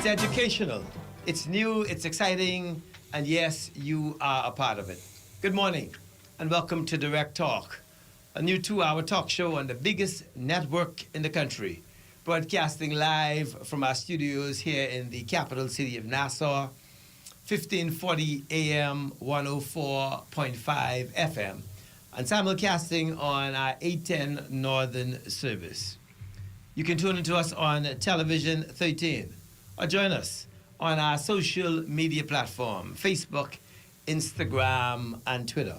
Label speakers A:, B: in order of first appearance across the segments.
A: It's educational, it's new, it's exciting, and yes, you are a part of it. Good morning, and welcome to Direct Talk, a new 2-hour talk show on the biggest network in the country, broadcasting live from our studios here in the capital city of Nassau, 1540 AM, 104.5 FM, and simulcasting on our 810 Northern service. You can tune into us on Television 13 or join us on our social media platform, Facebook, Instagram, and Twitter.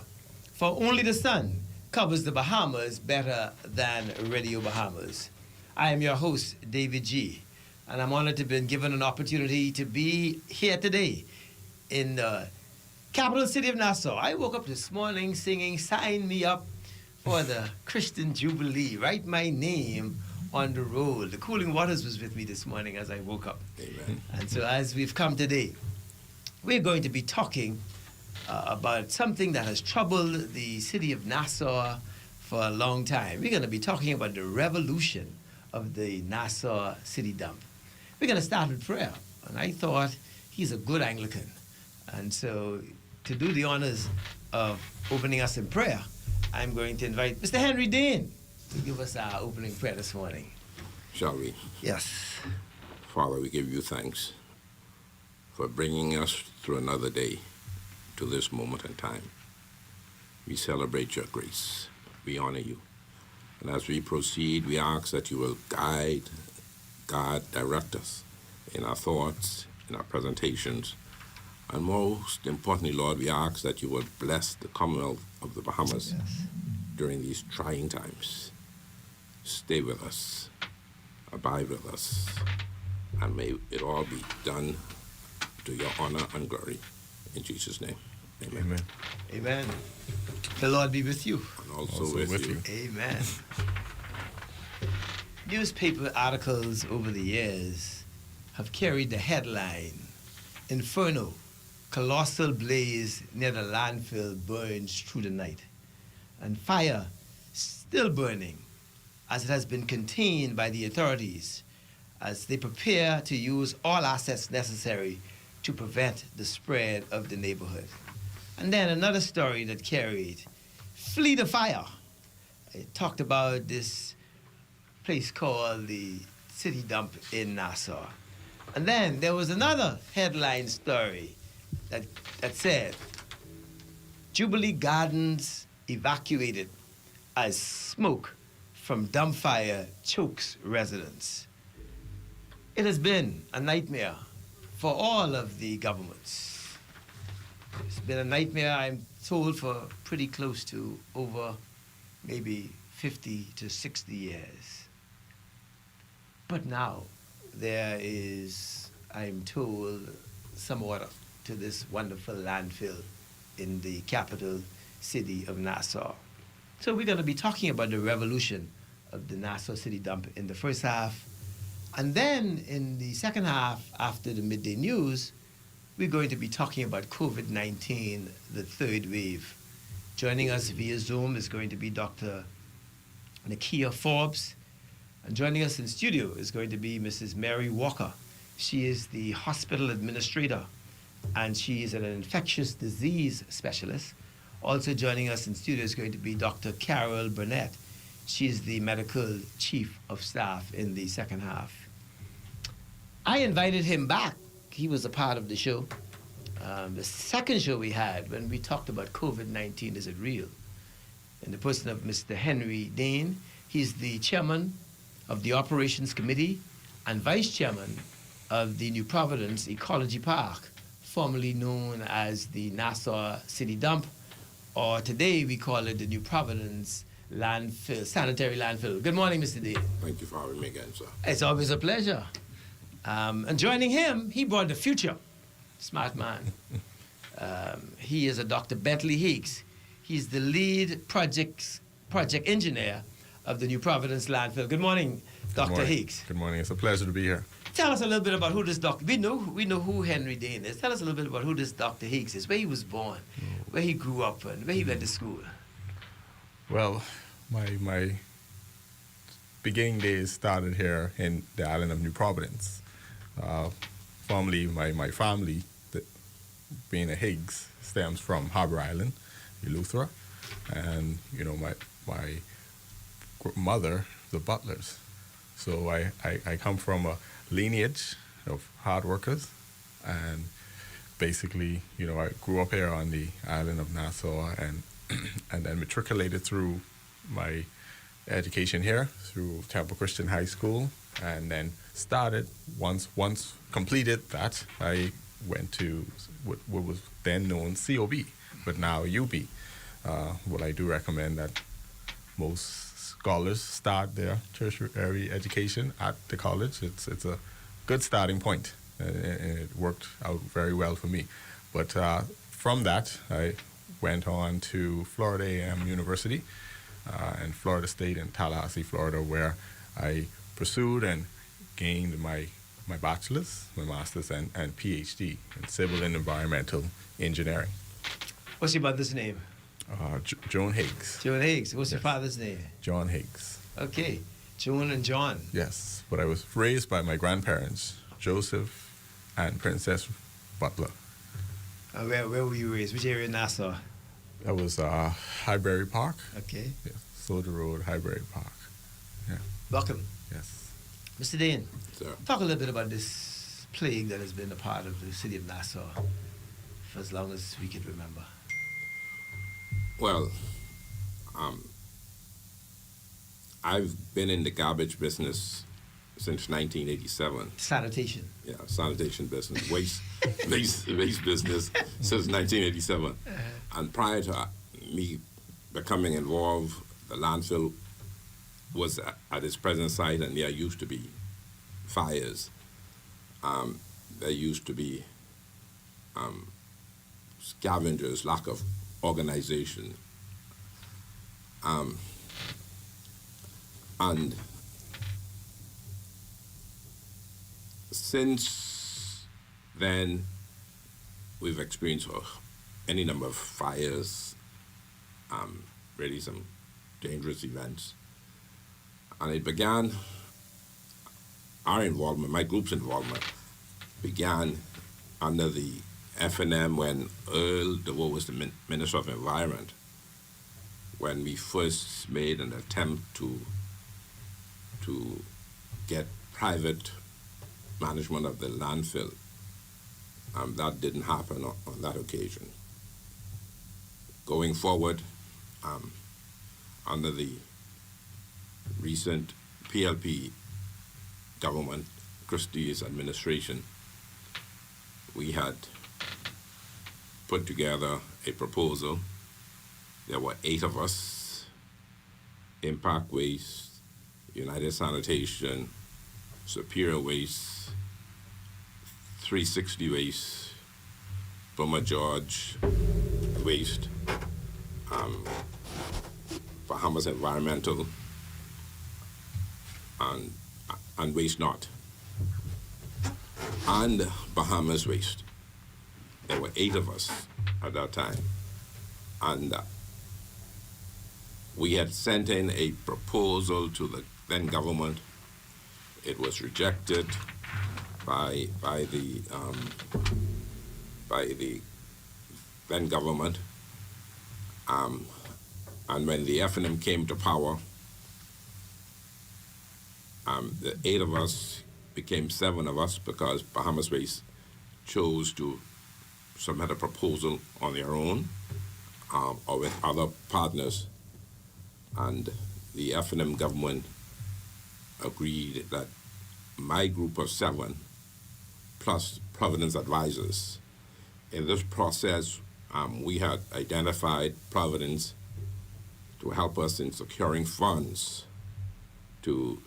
A: For only the sun covers the Bahamas better than Radio Bahamas. I am your host, David G., and I'm honored to have been given an opportunity to be here today in the capital city of Nassau. I woke up this morning singing "Sign Me Up for the Christian Jubilee." Write my name on the roll. The Cooling Waters was with me this morning as I woke up.
B: Amen.
A: And so as we've come today, we're going to be talking about something that has troubled the city of Nassau for a long time. We're going to be talking about the revolution of the Nassau city dump. We're going to start with prayer. And I thought he's a good Anglican. And so to do the honors of opening us in prayer, I'm going to invite Mr. Henry Dane to give us our opening prayer this morning.
B: Shall we?
A: Yes.
B: Father, we give you thanks for bringing us through another day to this moment in time. We celebrate your grace. We honor you. And as we proceed, we ask that you will guide, direct us in our thoughts, in our presentations. And most importantly, Lord, we ask that you will bless the Commonwealth of the Bahamas during these trying times. Stay with us, abide with us, and may it all be done to your honor and glory. In Jesus' name, amen.
C: Amen.
A: Amen. The Lord be with you.
B: And also with you.
A: Amen. Newspaper articles over the years have carried the headline, "Inferno, colossal blaze near the landfill burns through the night." And fire still burning as it has been contained by the authorities as they prepare to use all assets necessary to prevent the spread of the neighborhood. And then another story that carried, "Flee the fire." It talked about this place called the city dump in Nassau. And then there was another headline story that said, "Jubilee Gardens evacuated as smoke from dump fire chokes residents." It has been a nightmare for all of the governments. It's been a nightmare, I'm told, for pretty close to over maybe 50 to 60 years. But now there is, I'm told, some order to this wonderful landfill in the capital city of Nassau. So we're going to be talking about the revolution of the Nassau city dump in the first half. And then in the second half, after the midday news, we're going to be talking about COVID-19, the third wave. Joining us via Zoom is going to be Dr. Nakia Forbes. And joining us in studio is going to be Mrs. Mary Walker. She is the hospital administrator, and she is an infectious disease specialist. Also joining us in studio is going to be Dr. Carol Burnett. She's the medical chief of staff in the second half. I invited him back. He was a part of the show. The second show we had when we talked about COVID-19, is it real? In the person of Mr. Henry Dane. He's the chairman of the Operations Committee and vice chairman of the New Providence Ecology Park, formerly known as the Nassau City Dump, or today we call it the New Providence Landfill, Sanitary Landfill. Good morning, Mr. Dane.
B: Thank you for having me again, sir.
A: It's always a pleasure. And joining him, he brought the future. Smart man. He is a Dr. Bentley Higgs. He's the lead project engineer of the New Providence Landfill. Good morning, Dr. Higgs.
C: Good morning. It's a pleasure to be here.
A: Tell us a little bit about who this doctor. We know who Henry Dane is. Tell us a little bit about who this Dr. Higgs is, where he was born, where he grew up, and where he went to school.
C: Well, my beginning days started here in the island of New Providence. formerly my family, being a Higgs, stems from Harbor Island, Eleuthera, and my mother, the Butlers. So I come from a lineage of hard workers, and basically, I grew up here on the island of Nassau, and and then matriculated through my education here through Temple Christian High School, and then started once completed that, I went to what was then known COB, but now UB. What I do recommend that most scholars start their tertiary education at the college. It's a good starting point, and it worked out very well for me. But from that, I went on to Florida A&M University and Florida State in Tallahassee, Florida, where I pursued and gained my bachelor's, my master's, and PhD in civil and environmental engineering.
A: What's your mother's name?
C: Joan Higgs.
A: Joan Higgs. What's your father's name?
C: John Higgs.
A: Okay. Joan and John.
C: Yes, but I was raised by my grandparents, Joseph and Princess Butler.
A: Where were you raised? Which area in Nassau?
C: That was Highbury Park.
A: Okay.
C: Yeah, Soldier Road, Highbury Park. Yeah.
A: Welcome.
C: Yes.
A: Mr. Dane,
B: Sir.
A: talk a little bit about this plague that has been a part of the city of Nassau for as long as we can remember.
B: Well, I've been in the garbage business since 1987.
A: Sanitation.
B: Yeah, sanitation business, waste business since 1987. And prior to me becoming involved, the landfill was at its present site, and there used to be fires. There used to be scavengers, lack of organization. And since then, we've experienced any number of fires, really some dangerous events. And it began, our involvement, my group's involvement, began under the FNM when Earl DeVoe was the Minister of Environment, when we first made an attempt to get private management of the landfill. That didn't happen on that occasion. Going forward, under the recent PLP government, Christie's administration, we had put together a proposal. There were 8 of us: Impact Waste, United Sanitation, Superior Waste, 360 Waste, Burma George Waste, Bahamas Environmental, and Waste Not, and Bahamas Waste. There were 8 of us at that time, and we had sent in a proposal to the then government. It was rejected by the then government, and when the FNM came to power, the 8 of us became 7 of us because Bahamas Waste chose to submit a proposal on their own or with other partners, and the FNM government agreed that my group of 7 plus Providence advisors. In this process, we had identified Providence to help us in securing funds to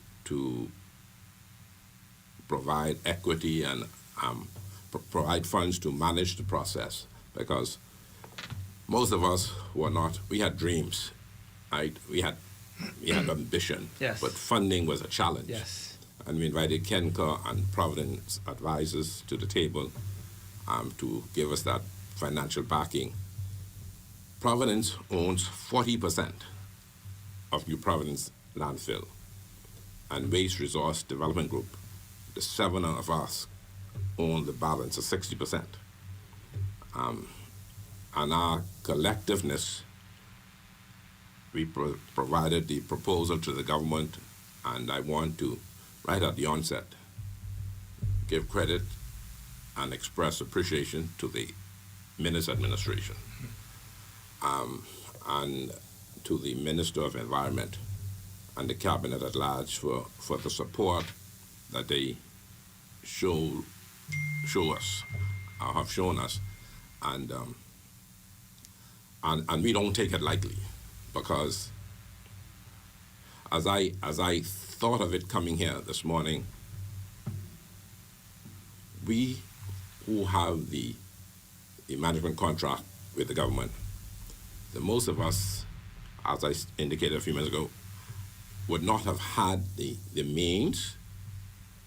B: provide equity and provide funds to manage the process, because most of us were not, we had dreams, right? We had ambition,
A: yes,
B: but funding was a challenge.
A: Yes.
B: And we invited Kenco and Providence advisors to the table to give us that financial backing. Providence owns 40% of New Providence landfill, and Waste Resource Development Group, the 7 of us, own the balance of 60%. And our collectiveness, we provided the proposal to the government, and I want to, right at the onset, give credit and express appreciation to the Minnis administration and to the Minister of Environment and the Cabinet at large for the support that they show us, or have shown us, and we don't take it lightly, because as I thought of it coming here this morning, we who have the management contract with the government, the most of us, as I indicated a few minutes ago, would not have had the means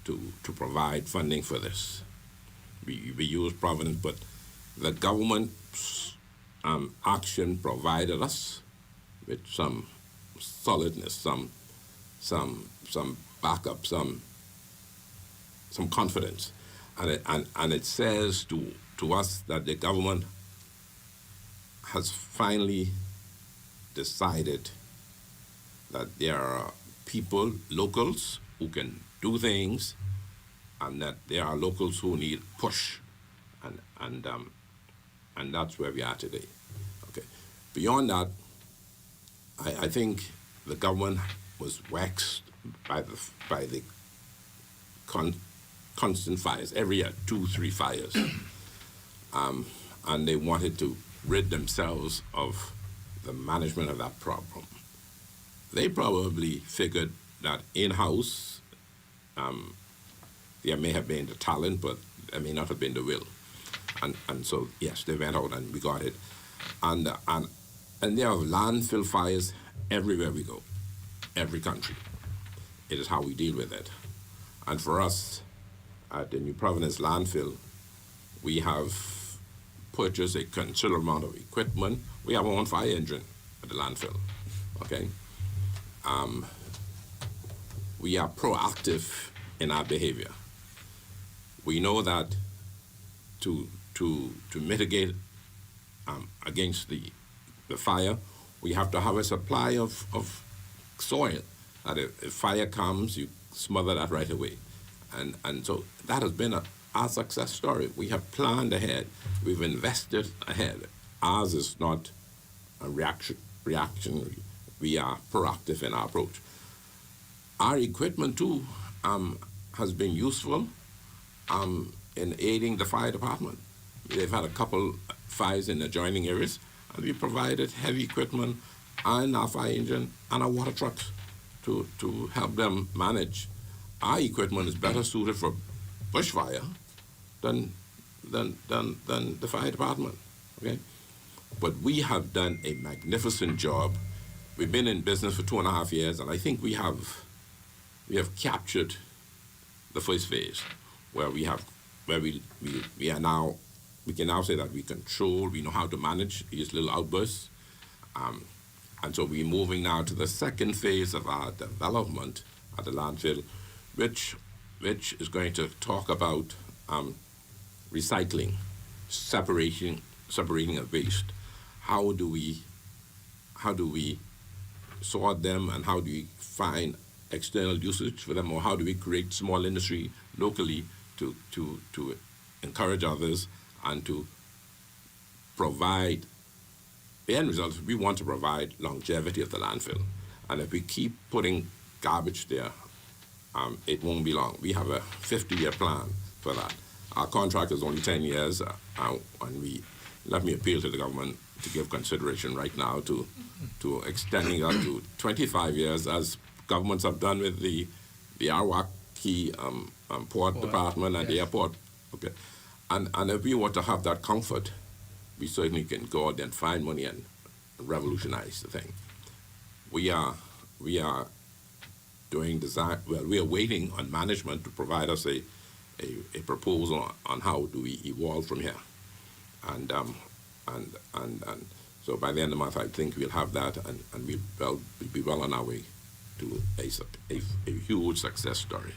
B: to provide funding for this. We use Providence, but the government's action provided us with some solidness, some backup, some confidence, and it says to us that the government has finally decided that there are people, locals, who can do things, and that there are locals who need push, and that's where we are today. Okay. Beyond that, I think the government was waxed by the constant fires every year, 2-3 fires, and they wanted to rid themselves of the management of that problem. They probably figured that in-house there may have been the talent, but there may not have been the will. And so, yes, they went out and we got it. And there are landfill fires everywhere we go, every country. It is how we deal with it. And for us, at the New Providence landfill, we have purchased a considerable amount of equipment. We have our own fire engine at the landfill, okay? We are proactive in our behavior. We know that to mitigate against the fire, we have to have a supply of soil. That if fire comes, you smother that right away. And so that has been our success story. We have planned ahead. We've invested ahead. Ours is not a reactionary. We are proactive in our approach. Our equipment, too, has been useful in aiding the fire department. They've had a couple fires in adjoining areas, and we provided heavy equipment and our fire engine and our water trucks to help them manage. Our equipment is better suited for bushfire than the fire department, okay? But we have done a magnificent job. We've been in business for 2.5 years, and I think we have captured the first phase, where we can now say that we control, we know how to manage these little outbursts, and so we're moving now to the second phase of our development at the landfill, which is going to talk about recycling, separating of waste. How do we sort them, and how do we find external usage for them, or how do we create small industry locally to encourage others and to provide the end result? We want to provide longevity of the landfill, and if we keep putting garbage there, it won't be long. We have a 50-year plan for that. Our contract is only 10 years, and let me appeal to the government to give consideration right now to extending that to 25 years, as governments have done with the Iraqi port department and the airport. Okay, and if we want to have that comfort, we certainly can go out and find money and revolutionize the thing. We are doing design. Well, we are waiting on management to provide us a proposal on how do we evolve from here, and so by the end of the month, I think we'll have that, and we'll be well on our way to a huge success story.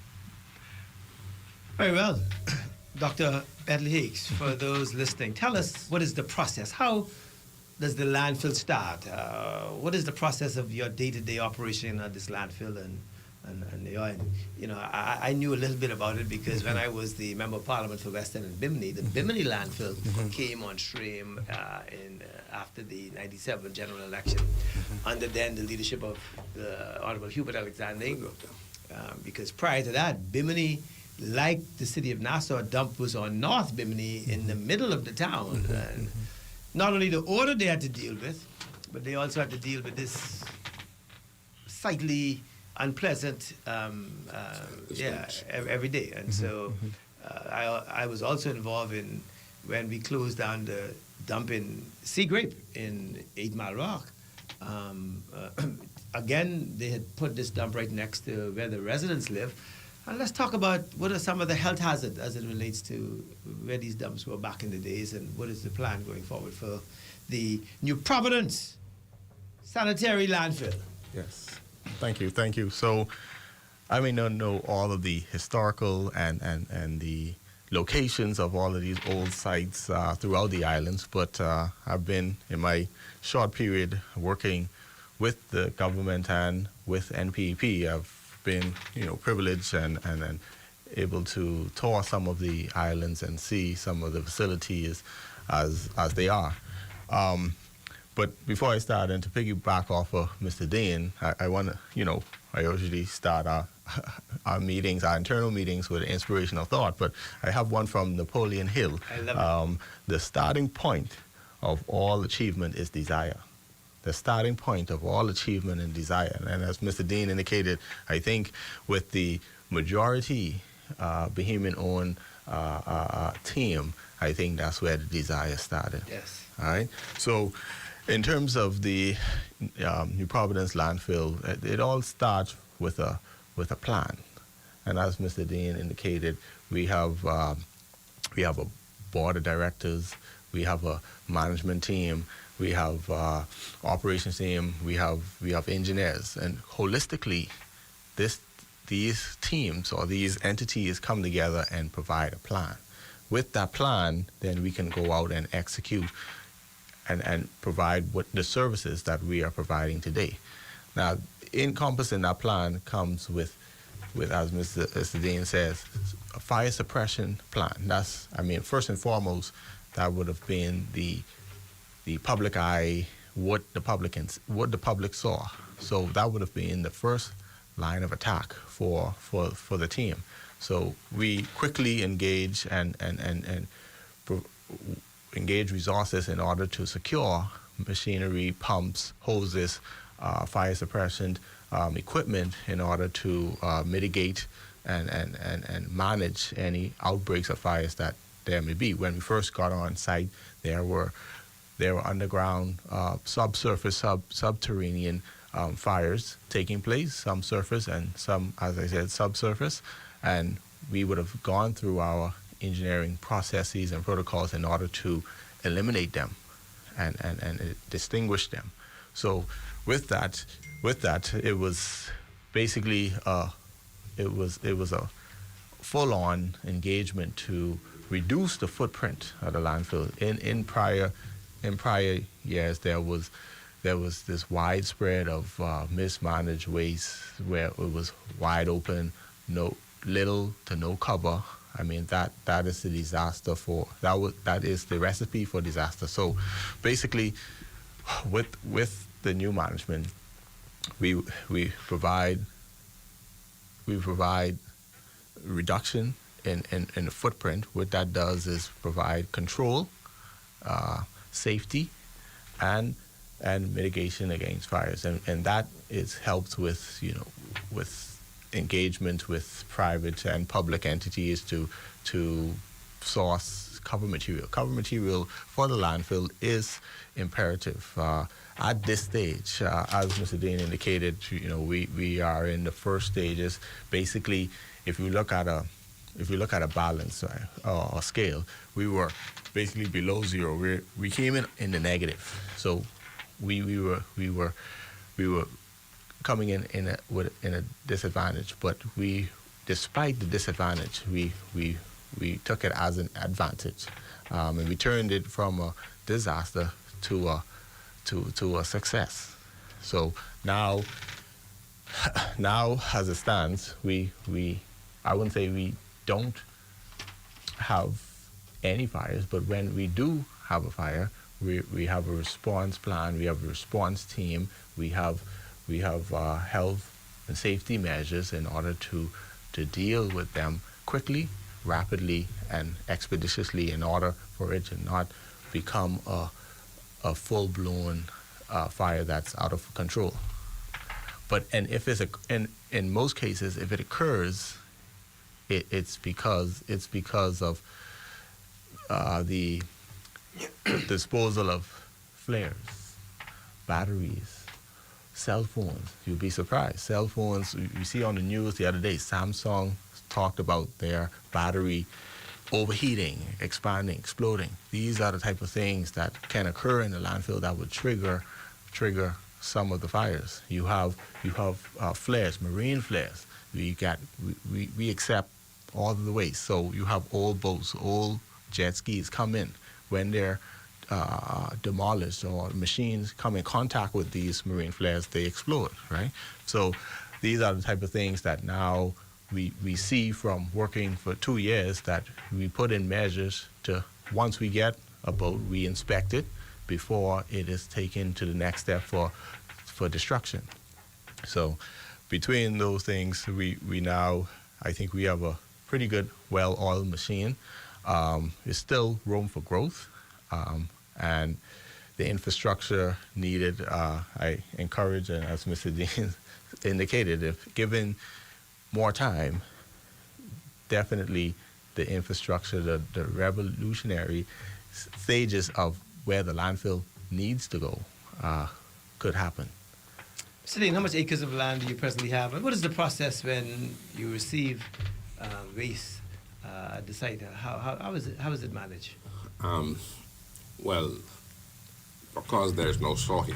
A: Very well. Dr. Bentley Higgs, for those listening, tell us what is the process? How does the landfill start? What is the process of your day-to-day operation at this landfill? You know, I knew a little bit about it because when I was the Member of Parliament for West End and Bimini, the Bimini landfill came on stream after the 97 general election under then the leadership of the Honorable Hubert Alexander Ingram. Because prior to that, Bimini, like the city of Nassau, dump was on North Bimini in the middle of the town. And not only the odor they had to deal with, but they also had to deal with this slightly unpleasant, every day. And so I was also involved in when we closed down the dump in Sea Grape in 8 Mile Rock. Again, they had put this dump right next to where the residents live. And let's talk about what are some of the health hazards as it relates to where these dumps were back in the days and what is the plan going forward for the New Providence sanitary landfill.
C: Yes. Thank you. So I may not know all of the historical and the locations of all of these old sites throughout the islands, but I've been, in my short period working with the government and with NPEP, I've been, privileged and able to tour some of the islands and see some of the facilities as they are. But before I start, and to piggyback off of Mr. Dean, I want to, I usually start our meetings, our internal meetings, with an inspirational thought, but I have one from Napoleon Hill.
A: I love it.
C: The starting point of all achievement is desire. The starting point of all achievement and desire. And as Mr. Dean indicated, I think with the majority Bahamian-owned team, I think that's where the desire started.
A: Yes.
C: All right. So, in terms of the New Providence landfill, it all starts with a plan. And as Mr. Dean indicated, we have a board of directors, we have a management team, we have operations team, we have engineers, and holistically, these teams or these entities come together and provide a plan. With that plan, then we can go out and execute and provide what the services that we are providing today. Now, encompassing that plan comes with as Mr. Dean says, a fire suppression plan. That's, first and foremost, that would have been the public eye, what the public saw. So that would have been the first line of attack for the team. So we quickly engage and engage resources in order to secure machinery, pumps, hoses, fire suppression equipment in order to mitigate and manage any outbreaks of fires that there may be. When we first got on site, there were underground, subsurface, subterranean fires taking place, some surface and some, as I said, subsurface, and we would have gone through our engineering processes and protocols in order to eliminate them and distinguish them. So with that, it was basically it was a full-on engagement to reduce the footprint of the landfill. In prior years, there was this widespread of mismanaged waste where it was wide open, little to no cover. That is the disaster that is the recipe for disaster. So basically, with the new management, we provide reduction in the footprint. What that does is provide control, safety, and mitigation against fires, and that is helped with engagement with private and public entities to source cover material. Cover material for the landfill is imperative. At this stage, as Mr. Dean indicated, we are in the first stages. Basically, if you look at a balance or scale, we were basically below zero. We came in the negative. So we were coming in a disadvantage. But despite the disadvantage, we we took it as an advantage, and we turned it from a disaster to a success. So now as it stands, we I wouldn't say we don't have any fires, but when we do have a fire, we have a response plan, we have a response team, we have health and safety measures in order to deal with them quickly, rapidly, and expeditiously in order for it to not become a full-blown fire that's out of control. But in most cases, if it occurs, it's because of the disposal of flares, batteries, cell phones. You'll be surprised. Cell phones, you see on the news the other day, Samsung talked about their battery overheating, expanding, exploding. These are the type of things that can occur in the landfill that would trigger some of the fires. You have flares, marine flares. We accept all of the waste. So you have old boats, old jet skis come in. When they're demolished or machines come in contact with these marine flares, they explode, right? So these are the type of things that now we see from working for 2 years, that we put in measures to, once we get a boat, we inspect it before it is taken to the next step for destruction. So between those things, we now, I think we have a pretty good, well-oiled machine. There's still room for growth, and the infrastructure needed, I encourage, and as Mr. Dean indicated, if given more time, definitely the infrastructure, the revolutionary stages of where the landfill needs to go could happen.
A: Mr. Dean, how much acres of land do you presently have? And what is the process when you receive waste at the site? How is it managed?
B: Well, because there's no sorting,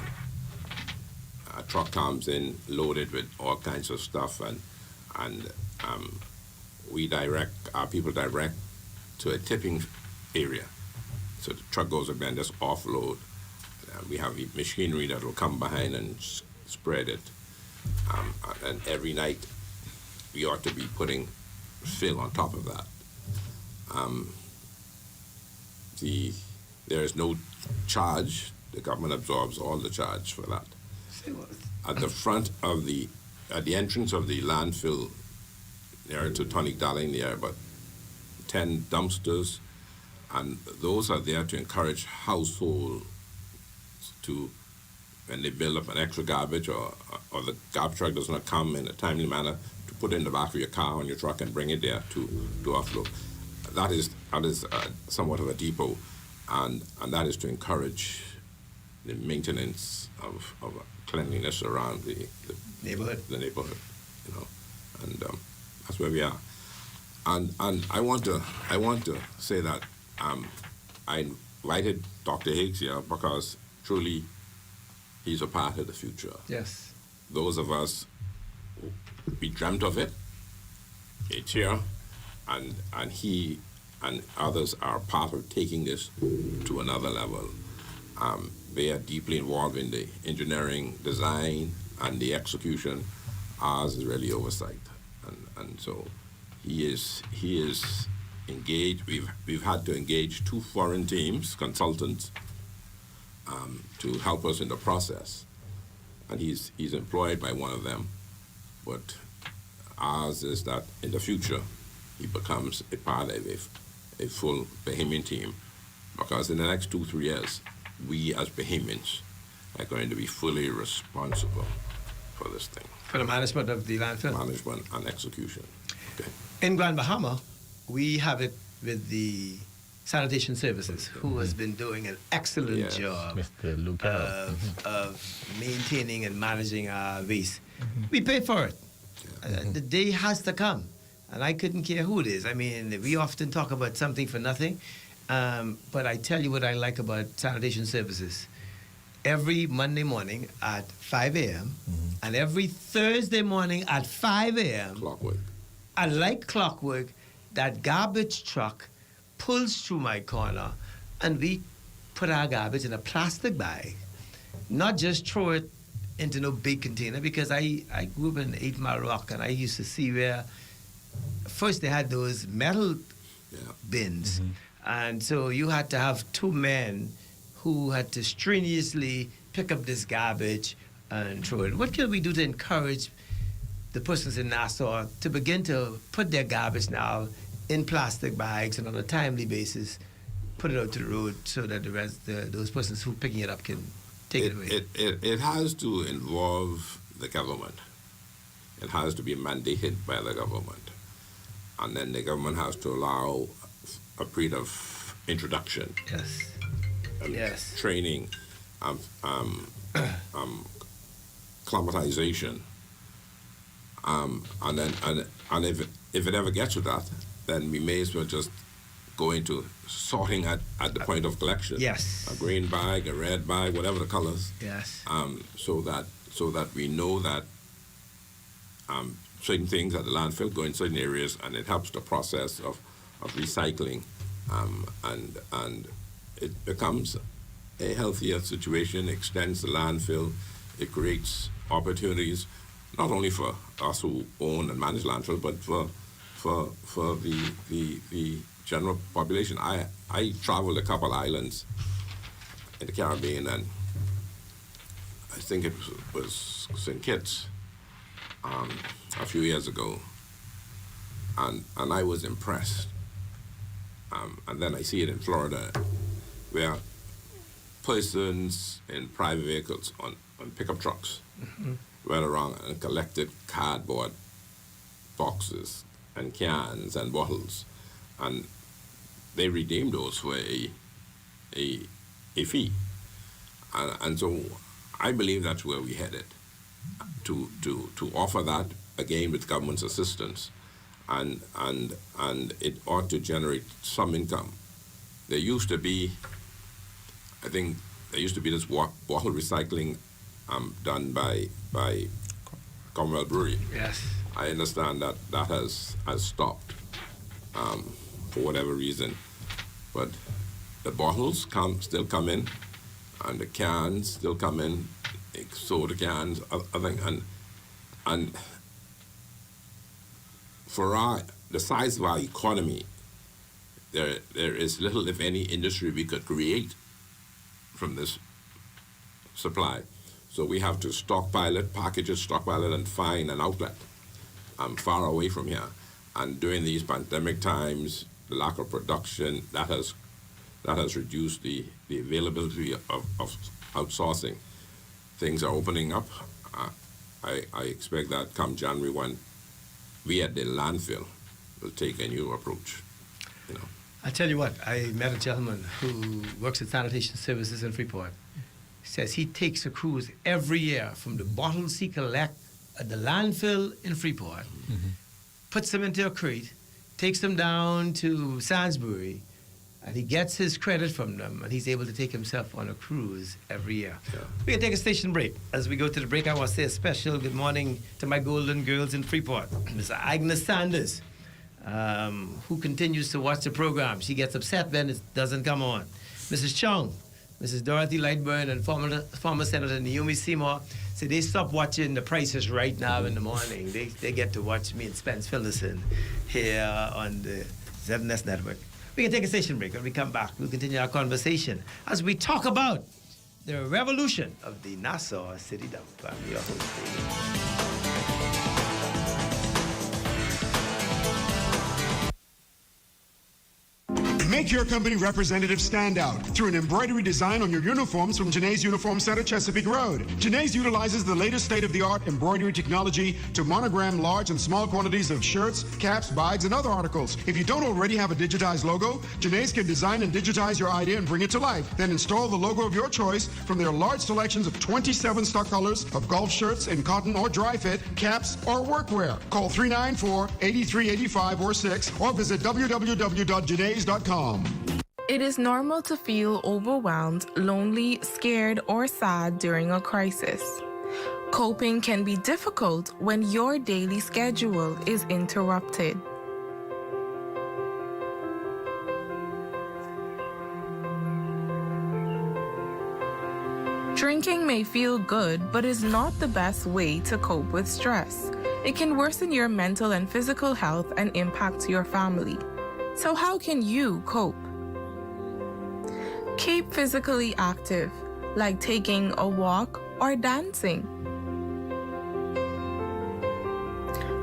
B: a truck comes in loaded with all kinds of stuff, and our people direct to a tipping area. So the truck goes up and just offload. We have machinery that will come behind and spread it. And every night we ought to be putting fill on top of that. There is no charge. The government absorbs all the charge for that. At the front of at the entrance of the landfill, near to Tonic Darling, there are about 10 dumpsters, and those are there to encourage households to, when they build up an extra garbage or the garbage truck does not come in a timely manner, to put in the back of your car on your truck and bring it there to offload. That is somewhat of a depot, and that is to encourage the maintenance of cleanliness around the neighborhood. And that's where we are. And I want to say that I invited Dr. Higgs here because truly he's a part of the future.
A: Yes.
B: Those of us, we dreamt of it. It's here, and he and others are part of taking this to another level. They are deeply involved in the engineering, design, and the execution. Ours is really oversight, and so he is engaged. We've had to engage 2 foreign teams, consultants, to help us in the process, and he's employed by one of them. But ours is that in the future he becomes a part of a full Bahamian team, because in the next 2-3 years, we as Bahamians are going to be fully responsible for this thing.
A: For the management of the landfill?
B: Management and execution. Okay.
A: In Grand Bahama, we have it with the sanitation services, who has been doing an excellent job of maintaining and managing our waste. We pay for it. The day has to come, and I couldn't care who it is. I mean, we often talk about something for nothing, but I tell you what I like about sanitation services. Every Monday morning at 5 a.m. and every Thursday morning at 5 a.m.
B: Clockwork.
A: I like clockwork. that garbage truck pulls through my corner, and we put our garbage in a plastic bag, not just throw it into no big container, because I grew up in 8 Mile Rock, and I used to see where first they had those metal bins, and so you had to have 2 men who had to strenuously pick up this garbage and throw it. What can we do to encourage the persons in Nassau to begin to put their garbage now in plastic bags and on a timely basis put it out to the road so that those persons who are picking it up can take it away?
B: It has to involve the government. It has to be mandated by the government. And then the government has to allow a period of introduction.
A: Yes. Yes.
B: Training, climatization. And if it ever gets to that, then we may as well just go into sorting at the point of collection.
A: Yes.
B: A green bag, a red bag, whatever the colors.
A: Yes.
B: So that we know that certain things at the landfill go in certain areas, and it helps the process of recycling, and it becomes a healthier situation, extends the landfill, it creates opportunities not only for us who own and manage landfill, but for the general population. I traveled a couple islands in the Caribbean, and I think it was St. Kitts a few years ago, and I was impressed. And then I see it in Florida, where persons in private vehicles on pickup trucks went around and collected cardboard boxes and cans and bottles, and they redeemed those for a fee. And so I believe that's where we headed, to offer that again with government's assistance, and it ought to generate some income. There used to be, I think, this bottle recycling done by Commonwealth Brewery.
A: Yes.
B: I understand that has stopped for whatever reason, but the bottles still come in, and the cans still come in, soda cans, I think, and for the size of our economy, there is little, if any, industry we could create from this supply. So we have to stockpile it, package it, and find an outlet far away from here. And during these pandemic times, the lack of production, that has reduced the availability of outsourcing. Things are opening up. I expect that come January 1, we at the landfill will take a new approach.
A: I tell you what, I met a gentleman who works at Sanitation Services in Freeport. He says he takes a cruise every year from the bottles he collects at the landfill in Freeport, puts them into a crate, takes them down to Salisbury, and he gets his credit from them, and he's able to take himself on a cruise every year. Yeah. We're going to take a station break. As we go to the break, I want to say a special good morning to my golden girls in Freeport, Mr. Agnes Sanders, who continues to watch the program. She gets upset when it doesn't come on. Mrs. Chung, Mrs. Dorothy Lightburn, and former Senator Naomi Seymour say they stop watching The Price is Right now in the morning. They get to watch me and Spence Phillison here on the ZNS Network. We can take a station break. When we come back, we'll continue our conversation as we talk about the revolution of the Nassau City Dump. I'm your host,
D: Make your company representative stand out through an embroidery design on your uniforms from Janae's Uniform Center, Chesapeake Road. Janae's utilizes the latest state-of-the-art embroidery technology to monogram large and small quantities of shirts, caps, bags, and other articles. If you don't already have a digitized logo, Janae's can design and digitize your idea and bring it to life. Then install the logo of your choice from their large selections of 27 stock colors of golf shirts in cotton or dry fit, caps, or workwear. Call 394-8385 or 6 or visit www.janaes.com.
E: It is normal to feel overwhelmed, lonely, scared, or sad during a crisis. Coping can be difficult when your daily schedule is interrupted. Drinking may feel good, but is not the best way to cope with stress. It can worsen your mental and physical health and impact your family. So how can you cope? Keep physically active, like taking a walk or dancing.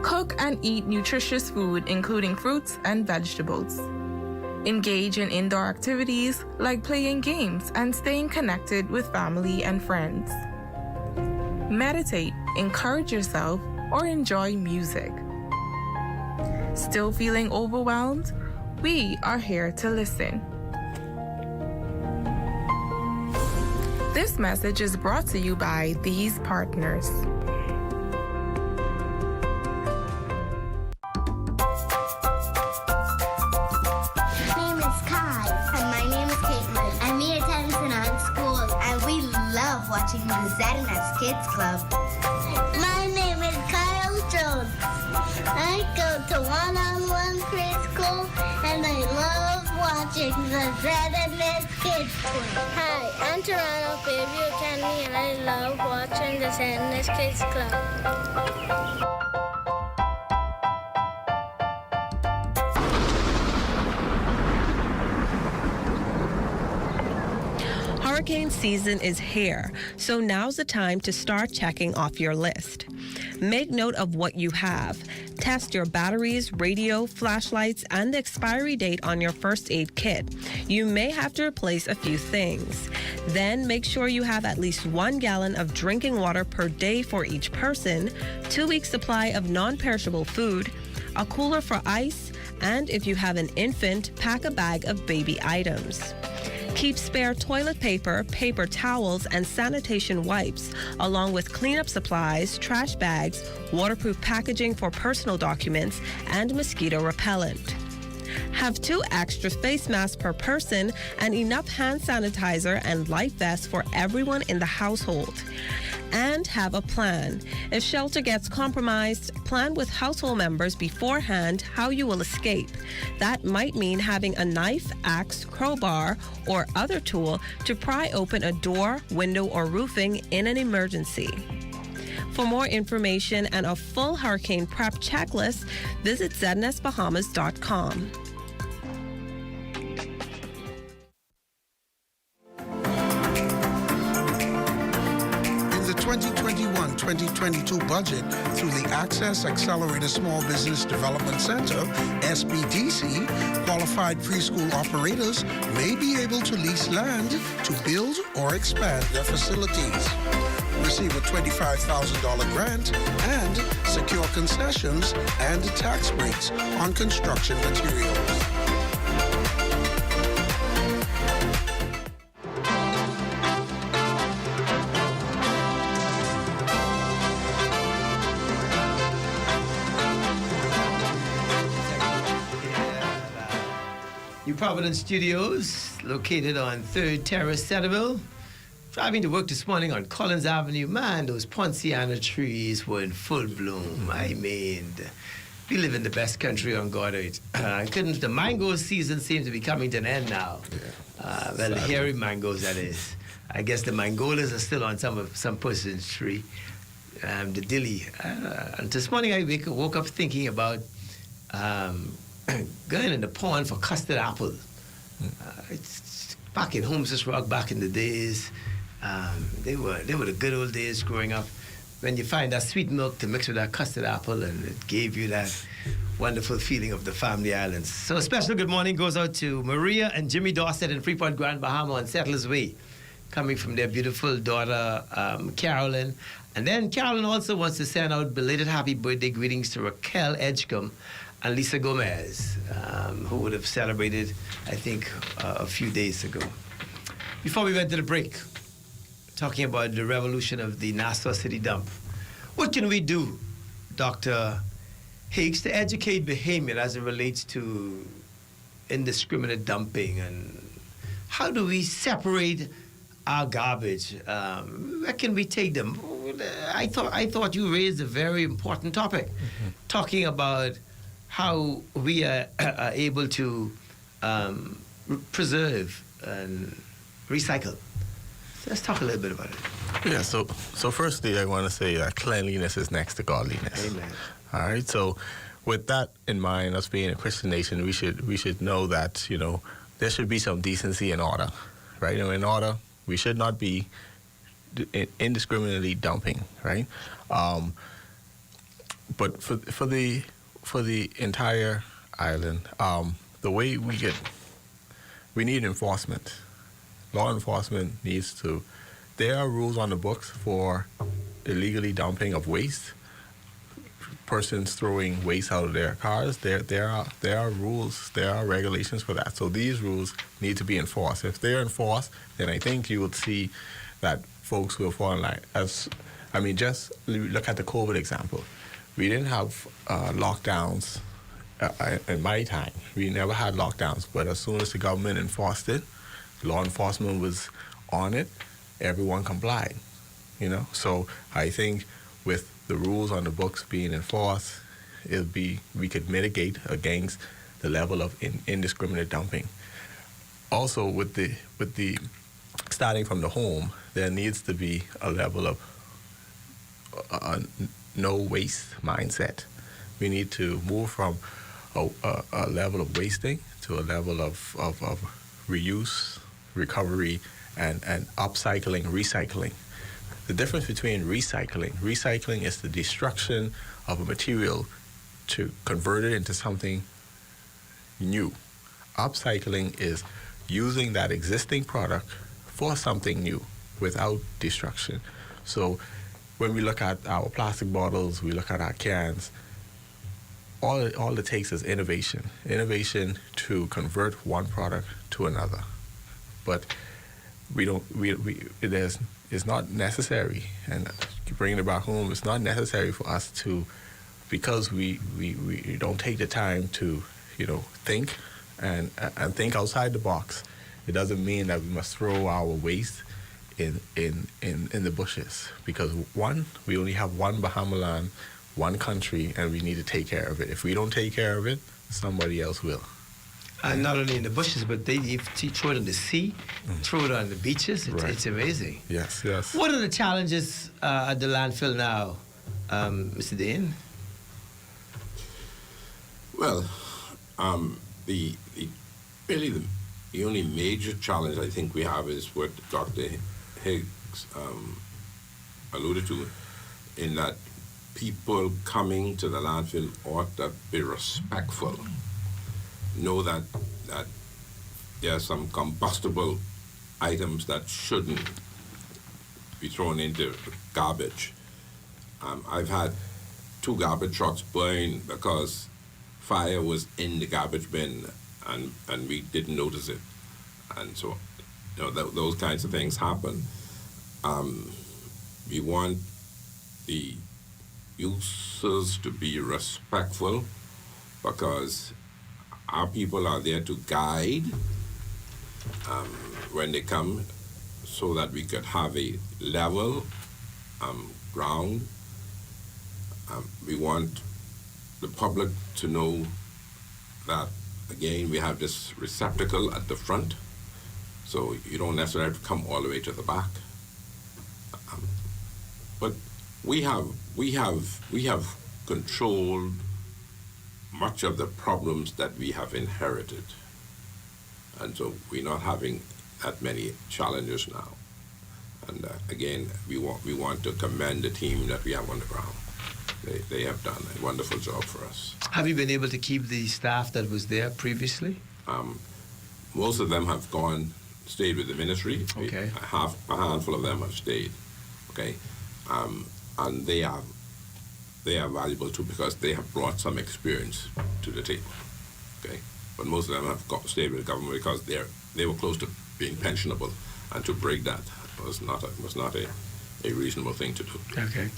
E: Cook and eat nutritious food, including fruits and vegetables. Engage in indoor activities like playing games and staying connected with family and friends. Meditate, encourage yourself, or enjoy music. Still feeling overwhelmed? We are here to listen. This message is brought to you by these partners.
F: Watching the ZNS Kids Club. My name is Kyle Jones. I go to one-on-one preschool and I love watching the ZNS Kids Club.
G: Hi, I'm Toronto Fairview Academy and I love watching the ZNS Kids Club.
H: Hurricane season is here, so now's the time to start checking off your list. Make note of what you have. Test your batteries, radio, flashlights, and the expiry date on your first aid kit. You may have to replace a few things. Then make sure you have at least 1 gallon of drinking water per day for each person, 2 weeks supply of non-perishable food, a cooler for ice, and if you have an infant, pack a bag of baby items. Keep spare toilet paper, paper towels, and sanitation wipes, along with cleanup supplies, trash bags, waterproof packaging for personal documents, and mosquito repellent. Have 2 extra face masks per person and enough hand sanitizer and life vests for everyone in the household. And have a plan. If shelter gets compromised, plan with household members beforehand how you will escape. That might mean having a knife, axe, crowbar, or other tool to pry open a door, window, or roofing in an emergency. For more information and a full hurricane prep checklist, visit ZNSBahamas.com.
I: The 2021-2022 budget through the Access Accelerated Small Business Development Center, SBDC, qualified preschool operators may be able to lease land to build or expand their facilities, receive a $25,000 grant, and secure concessions and tax breaks on construction materials.
A: New Providence Studios, located on 3rd Terrace, Centerville. Driving to work this morning on Collins Avenue, man, those Ponciana trees were in full bloom. I mean, we live in the best country on God earth. The mango season seems to be coming to an end now. Yeah. Well, the hairy mangoes, that is. I guess the mangolas are still on some person's tree. The dilly. And this morning I woke up thinking about going in the pond for custard apple. It's back in Holmes's Rock, back in the days. They were the good old days growing up, when you find that sweet milk to mix with that custard apple, and it gave you that wonderful feeling of the family islands. So a special good morning goes out to Maria and Jimmy Dorset in Freeport, Grand Bahama on Settlers Way, coming from their beautiful daughter, Carolyn. And then Carolyn also wants to send out belated happy birthday greetings to Raquel Edgecombe and Lisa Gomez, who would have celebrated, I think, a few days ago. Before we went to the break, talking about the revolution of the Nassau City dump, what can we do, Dr. Higgs, to educate Bahamian as it relates to indiscriminate dumping, and how do we separate our garbage? Where can we take them? I thought you raised a very important topic, talking about how we are able to preserve and recycle Let's talk a little bit about it.
C: Yeah, so firstly, I want to say that cleanliness is next to godliness.
A: Amen.
C: All right, so with that in mind, us being a Christian nation, we should know that, you know, there should be some decency and order, right? And in order, we should not be indiscriminately dumping, right? But for the entire island, the way we need enforcement. Law enforcement needs to. There are rules on the books for illegally dumping of waste. Persons throwing waste out of their cars. There are rules. There are regulations for that. So these rules need to be enforced. If they're enforced, then I think you would see that folks will fall in line. Just look at the COVID example. We didn't have lockdowns in my time. We never had lockdowns. But as soon as the government enforced it, law enforcement was on it, everyone complied, you know? So I think with the rules on the books being enforced, we could mitigate against the level of indiscriminate dumping. Also, with the starting from the home, there needs to be a level of no waste mindset. We need to move from a level of wasting to a level of reuse, recovery, and upcycling, recycling. The difference between recycling is the destruction of a material to convert it into something new. Upcycling is using that existing product for something new without destruction. So when we look at our plastic bottles, we look at our cans, all it takes is innovation to convert one product to another. But it's not necessary, and bringing it back home, it's not necessary for us to, because we don't take the time to, you know, think and think outside the box. It doesn't mean that we must throw our waste in the bushes, because we only have one Bahamaland, one country, and we need to take care of it. If we don't take care of it, somebody else will.
A: And not only in the bushes, but they throw it in the sea, throw it on the beaches. It's amazing.
C: Yes.
A: What are the challenges at the landfill now, Mr. Dane?
B: Well, the only major challenge I think we have is what Dr. Higgs alluded to, in that people coming to the landfill ought to be respectful. Know that there are some combustible items that shouldn't be thrown into garbage. I've had 2 garbage trucks burn because fire was in the garbage bin and we didn't notice it. And so, you know, those kinds of things happen. We want the users to be respectful, because our people are there to guide when they come, so that we could have a level ground. We want the public to know that, again, we have this receptacle at the front, so you don't necessarily have to come all the way to the back. But we have controlled much of the problems that we have inherited, and so we're not having that many challenges now. And again, we want to commend the team that we have on the ground. They have done a wonderful job for us.
A: Have you been able to keep the staff that was there previously?
B: Most of them have stayed with the ministry.
A: Okay.
B: A handful of them have stayed. Okay, and they are valuable too, because they have brought some experience to the table. Okay, but most of them have stayed with the government because they were close to being pensionable, and to break that was not a reasonable thing to do.
A: Okay.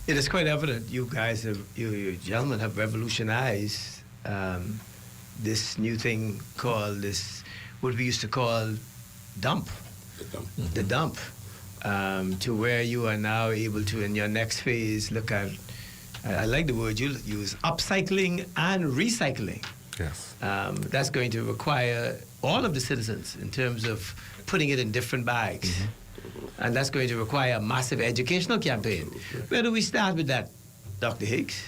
A: It is quite evident you gentlemen have revolutionized this new thing called what we used to call dump. The dump. To where you are now able to, in your next phase, look at, I like the word you use, upcycling and recycling.
C: Yes.
A: That's going to require all of the citizens in terms of putting it in different bags. And that's going to require a massive educational campaign. Where do we start with that, Dr. Higgs?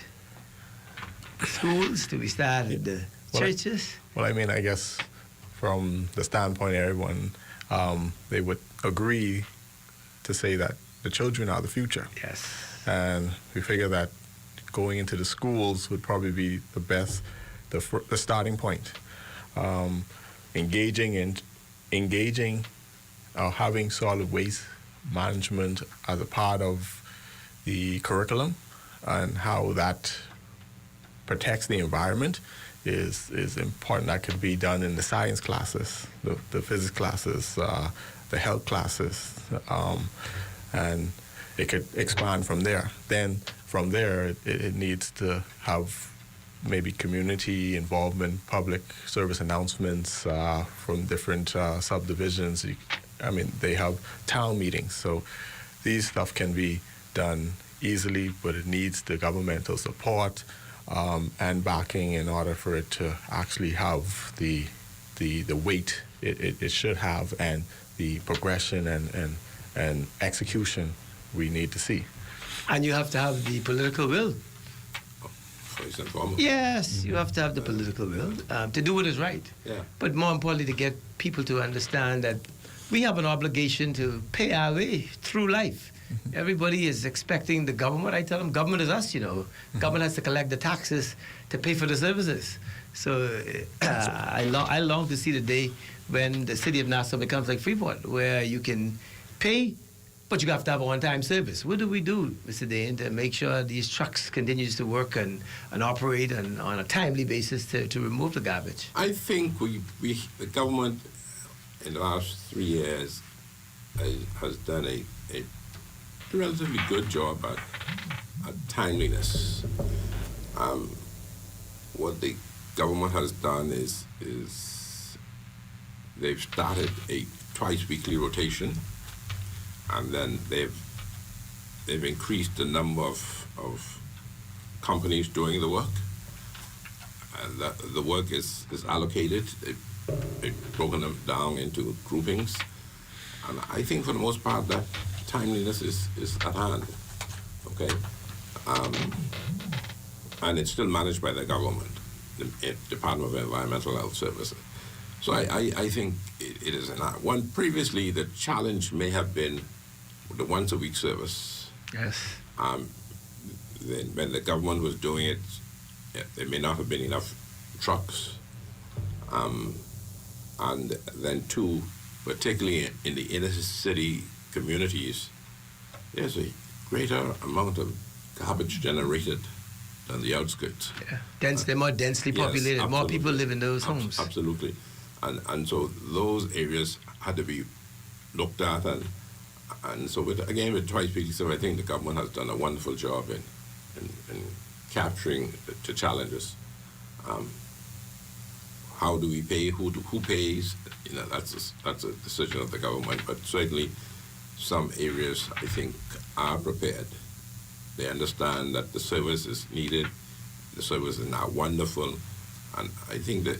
A: Schools? Do we start at the churches?
C: Well, I mean, I guess from the standpoint of everyone, they would agree to say that the children are the future.
A: Yes.
C: And we figure that going into the schools would probably be the best, the starting point. Engaging having solid waste management as a part of the curriculum and how that protects the environment is important. That could be done in the science classes, the physics classes, the health classes, and it could expand from there. Then from there, it needs to have maybe community involvement, public service announcements from different subdivisions. I mean, they have town meetings, so these stuff can be done easily, but it needs the governmental support and backing in order for it to actually have the weight it should have and the progression and execution we need to see.
A: And you have to have the political will.
B: First and foremost.
A: Yes, you have to have the political will to do what is right.
B: Yeah.
A: But more importantly, to get people to understand that we have an obligation to pay our way through life. Everybody is expecting the government. I tell them, government is us, you know. Government has to collect the taxes to pay for the services. So I long to see the day when the city of Nassau becomes like Freeport, where you can pay, but you have to have a one-time service. What do we do, Mr. Dane, to make sure these trucks continues to work and operate and on a timely basis to remove the garbage?
B: I think the government in the last 3 years has done a relatively good job at timeliness. What the government has done is they've started a twice-weekly rotation, and then they've increased the number of companies doing the work. And the work is allocated. They've broken them down into groupings, and I think for the most part that timeliness is at hand, okay? And it's still managed by the government, the Department of Environmental Health Services. So I think it is one. Previously, the challenge may have been the once-a-week service.
A: Yes.
B: Then when the government was doing it, there may not have been enough trucks. And then two, particularly in the inner city communities, there's a greater amount of garbage generated than the outskirts.
A: Yeah. They're more densely populated.
B: Yes,
A: more people live in those homes.
B: Absolutely. And so those areas had to be looked at. And so, with twice-weekly service, I think the government has done a wonderful job in capturing the challenges. How do we pay? Who pays? You know, that's a decision of the government. But certainly, some areas I think are prepared. They understand that the service is needed. The service is now wonderful, and I think that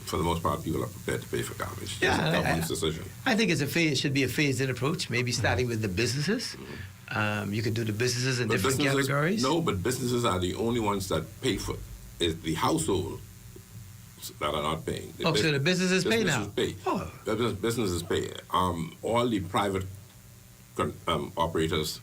B: for the most part, people are prepared to pay for garbage.
A: Yeah,
B: it's the government's decision.
A: I think it should be a phased-in approach. Maybe starting with the businesses. You could do the businesses in different categories.
B: No, but businesses are the only ones that pay for it. It's the household that are not paying.
A: So the businesses pay now?
B: Pay. Oh. Businesses pay. All the private operators,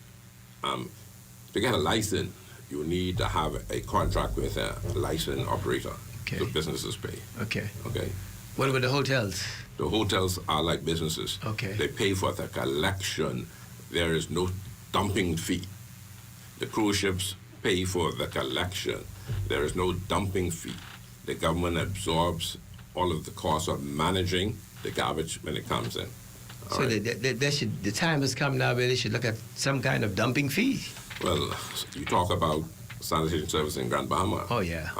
B: to get a license, you need to have a contract with a licensed operator.
A: Okay.
B: The businesses pay.
A: Okay.
B: Okay.
A: What about the hotels?
B: The hotels are like businesses.
A: Okay.
B: They pay for the collection. There is no dumping fee. The cruise ships pay for the collection. There is no dumping fee. The government absorbs all of the costs of managing the garbage when it comes in.
A: So the time has come now where they should look at some kind of dumping fee.
B: Well, you talk about sanitation service in Grand Bahama.
A: Oh yeah.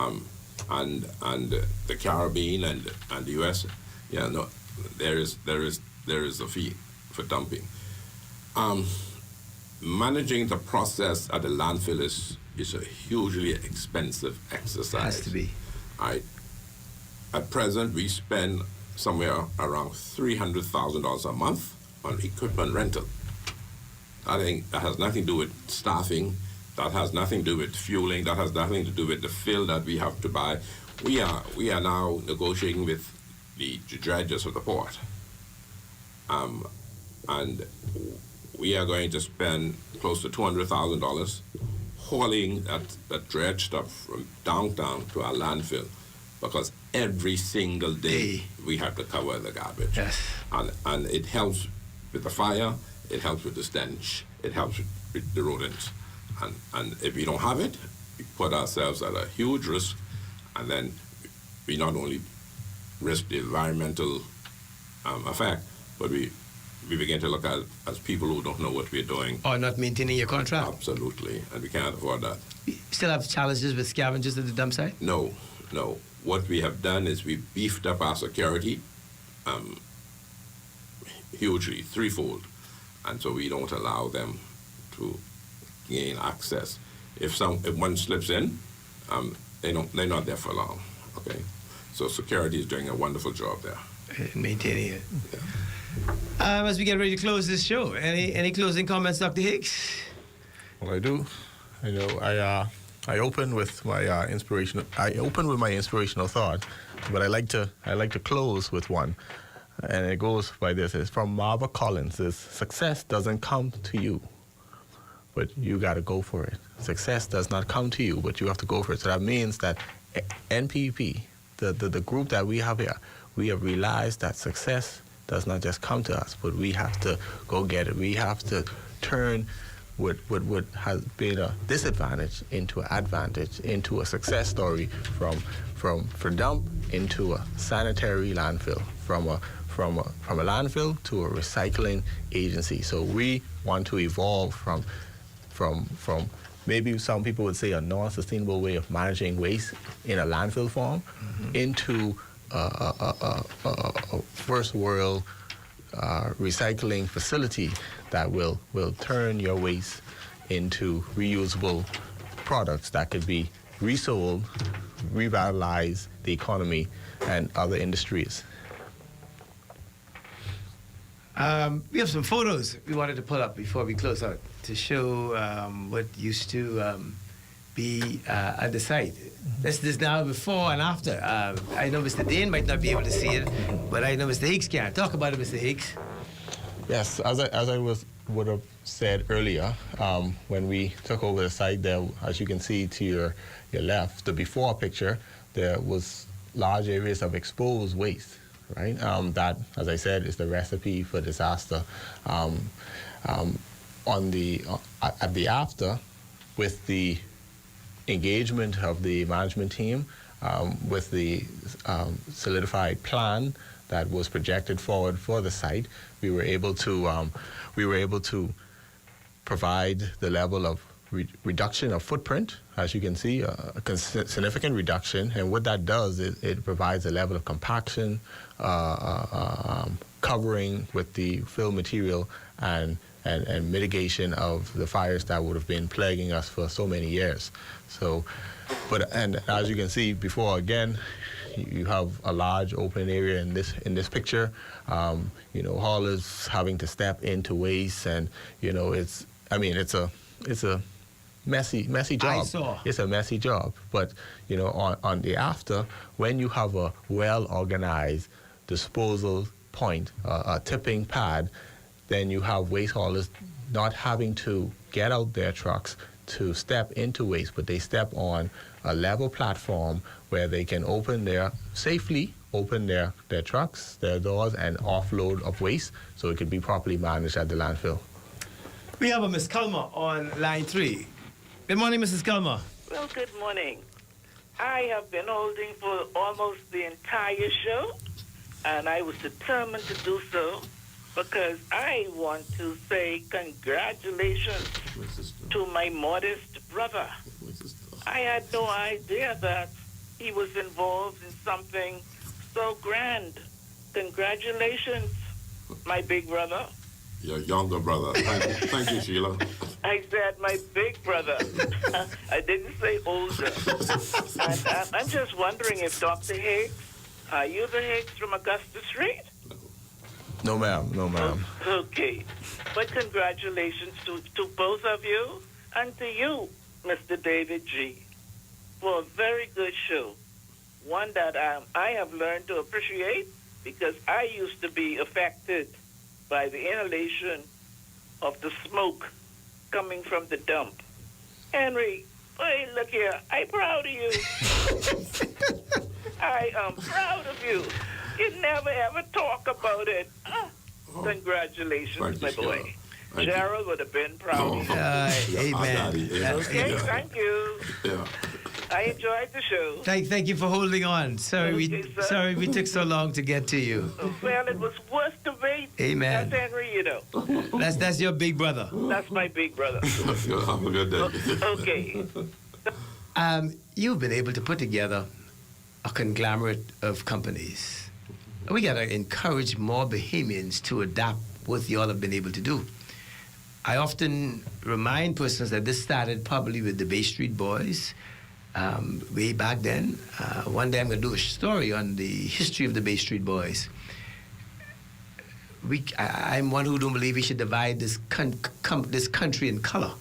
B: And the Caribbean and the U.S. Yeah, no, there is a fee for dumping. Managing the process at the landfill is a hugely expensive exercise.
A: Has to be.
B: Right. At present, we spend somewhere around $300,000 a month on equipment rental. I think that has nothing to do with staffing. That has nothing to do with fueling. That has nothing to do with the fill that we have to buy. We are now negotiating with the dredgers of the port, and we are going to spend close to $200,000 hauling that dredge stuff from downtown to our landfill, because every single day we have to cover the garbage.
A: Yes.
B: And it helps with the fire. It helps with the stench. It helps with the rodents. And if we don't have it, we put ourselves at a huge risk, and then we not only risk the environmental effect, but we begin to look at it as people who don't know what we're doing.
A: Or not maintaining your contract.
B: Absolutely, and we can't afford that.
A: You still have challenges with scavengers at the dump site?
B: No. What we have done is we beefed up our security hugely, threefold, and so we don't allow them to gain access. If one slips in, they're not there for long. Okay, so security is doing a wonderful job there.
A: Maintaining it. Yeah. As we get ready to close this show, any closing comments, Dr. Hicks?
C: Well, I do. I open with my inspirational. I open with my inspirational thought, but I like to close with one, and it goes by this. It's from Marva Collins. It's success doesn't come to you, but you got to go for it. Success does not come to you, but you have to go for it. So that means that NPP, the group that we have here, we have realized that success does not just come to us, but we have to go get it. We have to turn what has been a disadvantage into an advantage, into a success story, from dump into a sanitary landfill, from a landfill to a recycling agency. So we want to evolve from maybe some people would say a non-sustainable way of managing waste in a landfill form into a first world recycling facility that will turn your waste into reusable products that could be resold, revitalize the economy and other industries.
A: We have some photos we wanted to pull up before we close out to show what used to be at the site. This is now before and after. I know Mr. Dane might not be able to see it, but I know Mr. Hicks can. Talk about it, Mr. Hicks.
C: Yes, as I would have said earlier, when we took over the site, there, as you can see to your left, the before picture, there was large areas of exposed waste, right? That, as I said, is the recipe for disaster. At the after, with the engagement of the management team, with the solidified plan that was projected forward for the site, we were able to provide the level of reduction of footprint. As you can see, a significant reduction, and what that does is it provides a level of compaction, covering with the fill material, and mitigation of the fires that would have been plaguing us for so many years. So, and as you can see before, again, you have a large open area in this picture. Haulers having to step into waste, and it's a messy job.
A: I saw.
C: It's a messy job, but on the after, when you have a well-organized disposal point, a tipping pad, then you have waste haulers not having to get out their trucks to step into waste, but they step on a level platform where they can safely open their trucks, their doors, and offload of waste so it can be properly managed at the landfill.
A: We have a Miss Culmer on line 3. Good morning, Mrs. Culmer.
J: Well, good morning. I have been holding for almost the entire show, and I was determined to do so because I want to say congratulations to my modest brother. I had no idea that he was involved in something so grand. Congratulations, my big brother.
B: Your younger brother. Thank you, Sheila.
J: I said my big brother. I didn't say older. And I'm just wondering if Dr. Hicks Are you the Hicks from Augusta Street?
C: No, ma'am. No, ma'am.
J: Okay. But congratulations to both of you and to you, Mr. David G., for a very good show. One that I have learned to appreciate because I used to be affected by the inhalation of the smoke coming from the dump. Henry, hey, look here. I'm proud of you. I am proud of you. You never ever talk about it. Congratulations, my boy. Gerald would have been proud of you.
A: Amen.
J: Okay, thank you.
B: Yeah.
J: I enjoyed the show.
A: Thank you for holding on. Sorry we took so long to get to you.
J: Well, it was worth the wait.
A: Amen.
J: That's Henry, you know.
A: That's your big brother.
J: That's my big brother.
B: Have a good day.
J: Okay.
A: You've been able to put together a conglomerate of companies. We got to encourage more Bahamians to adapt what you all have been able to do. I often remind persons that this started probably with the Bay Street Boys way back then. One day I'm going to do a story on the history of the Bay Street Boys. I'm one who don't believe we should divide this country in color.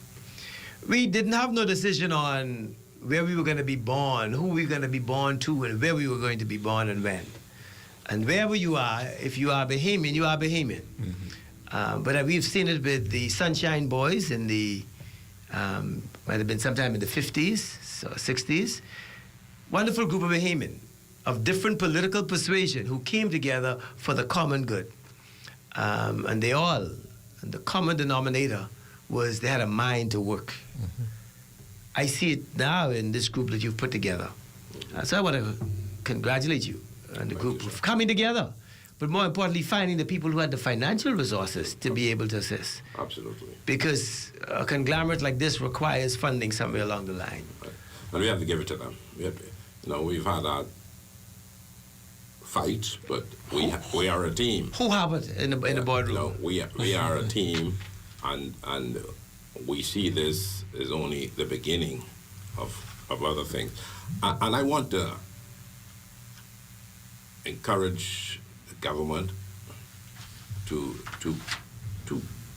A: We didn't have no decision on where we were going to be born, who we were going to be born to, and where we were going to be born and when. And wherever you are, if you are Bahamian, you are Bahamian. Mm-hmm. But we've seen it with the Sunshine Boys in the, might have been sometime in the 50s, so 60s. Wonderful group of Bahamian of different political persuasion who came together for the common good. And the common denominator was they had a mind to work. Mm-hmm. I see it now in this group that you've put together. So I want to congratulate you and the group for coming together, but more importantly, finding the people who had the financial resources to be able to assist.
B: Absolutely.
A: Because a conglomerate like this requires funding somewhere along the line.
B: Right. And we have to give it to them. We've had our fights, but we are a team.
A: Who have it in the boardroom?
B: We are a team, and we see this as only the beginning of other things. And I want to encourage the government to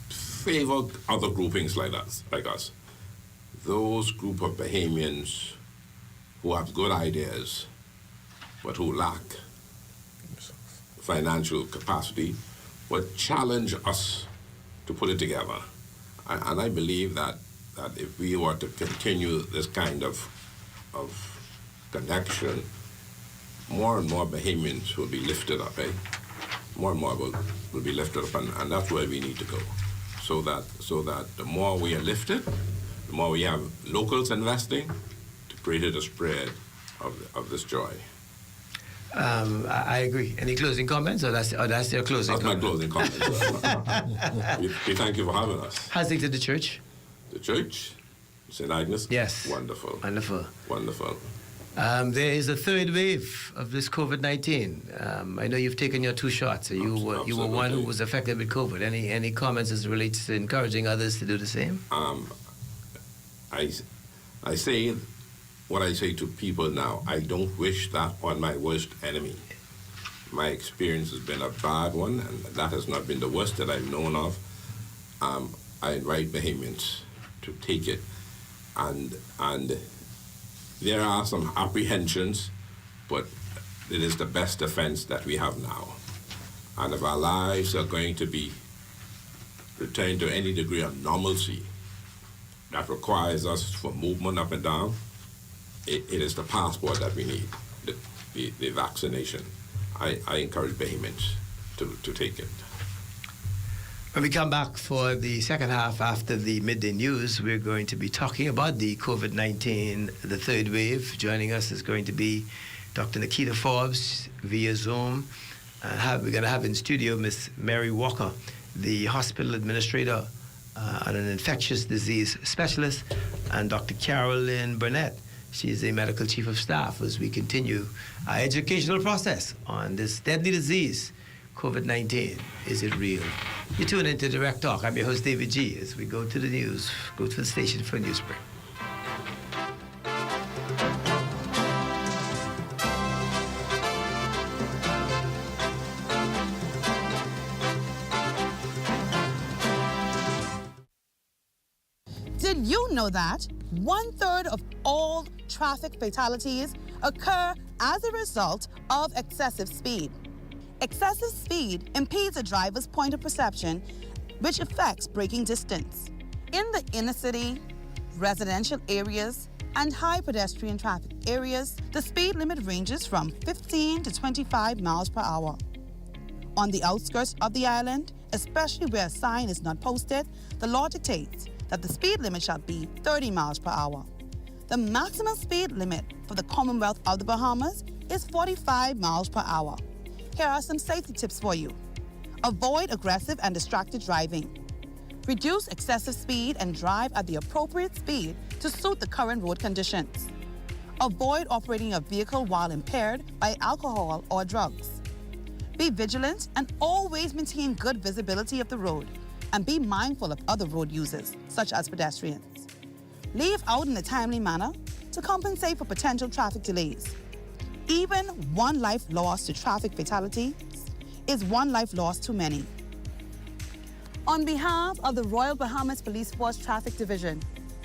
B: favor other groupings like us. Those group of Bahamians who have good ideas, but who lack financial capacity, but challenge us to put it together. And I believe that if we were to continue this kind of connection, more and more Bahamians will be lifted up, More and more will be lifted up, and that's where we need to go. So that the more we are lifted, the more we have locals investing, the greater the spread of this joy.
A: I agree. Any closing comments, or that's your closing?
B: That's my closing comments. we thank you for having us.
A: How's it to the church?
B: The church, St. Agnes.
A: Yes.
B: Wonderful.
A: Wonderful. There is a third wave of this COVID-19. I know you've taken your 2 shots. So you were one who was affected with COVID. Any comments as it relates to encouraging others to do the same?
B: I say what I say to people now. I don't wish that on my worst enemy. My experience has been a bad one, and that has not been the worst that I've known of. I invite Bahamians to take it, and there are some apprehensions, but it is the best defense that we have now. And if our lives are going to be returned to any degree of normalcy that requires us for movement up and down, it is the passport that we need, the vaccination. I encourage Bahamians to take it.
A: When we come back for the second half after the midday news, we're going to be talking about the COVID-19, the third wave. Joining us is going to be Dr. Nikita Forbes via Zoom. We're going to have in studio Miss Mary Walker, the hospital administrator and an infectious disease specialist, and Dr. Carolyn Burnett. She's the medical chief of staff as we continue our educational process on this deadly disease, COVID-19. Is it real? You tune into Direct Talk. I'm your host, David G. As we go to the news, go to the station for a news break.
K: Did you know that 1/3 of all traffic fatalities occur as a result of excessive speed? Excessive speed impedes a driver's point of perception, which affects braking distance. In the inner city, residential areas, and high pedestrian traffic areas, the speed limit ranges from 15 to 25 miles per hour. On the outskirts of the island, especially where a sign is not posted, the law dictates that the speed limit shall be 30 miles per hour. The maximum speed limit for the Commonwealth of the Bahamas is 45 miles per hour. Here are some safety tips for you. Avoid aggressive and distracted driving. Reduce excessive speed and drive at the appropriate speed to suit the current road conditions. Avoid operating a vehicle while impaired by alcohol or drugs. Be vigilant and always maintain good visibility of the road, and be mindful of other road users, such as pedestrians. Leave out in a timely manner to compensate for potential traffic delays. Even one life lost to traffic fatalities is one life lost too many. On behalf of the Royal Bahamas Police Force Traffic Division,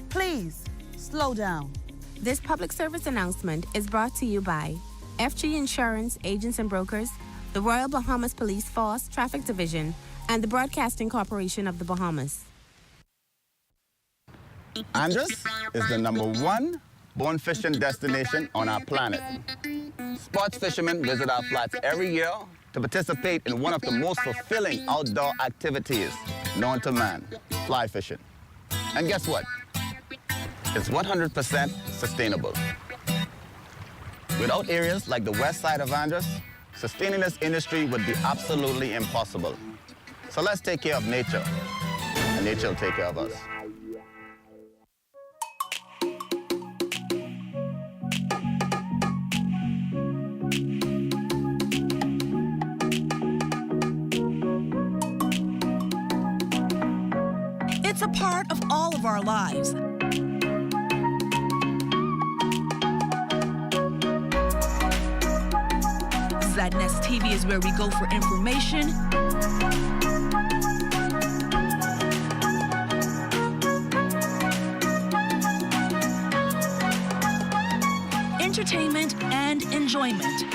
K: please slow down.
L: This public service announcement is brought to you by FG Insurance Agents and Brokers, the Royal Bahamas Police Force Traffic Division, and the Broadcasting Corporation of the Bahamas.
M: Andros is the #1 bone fishing destination on our planet. Sports fishermen visit our flats every year to participate in one of the most fulfilling outdoor activities known to man, fly fishing. And guess what? It's 100% sustainable. Without areas like the west side of Andros, sustaining this industry would be absolutely impossible. So let's take care of nature, and nature will take care of us.
N: It's a part of all of our lives. ZNest TV is where we go for information, entertainment, and enjoyment.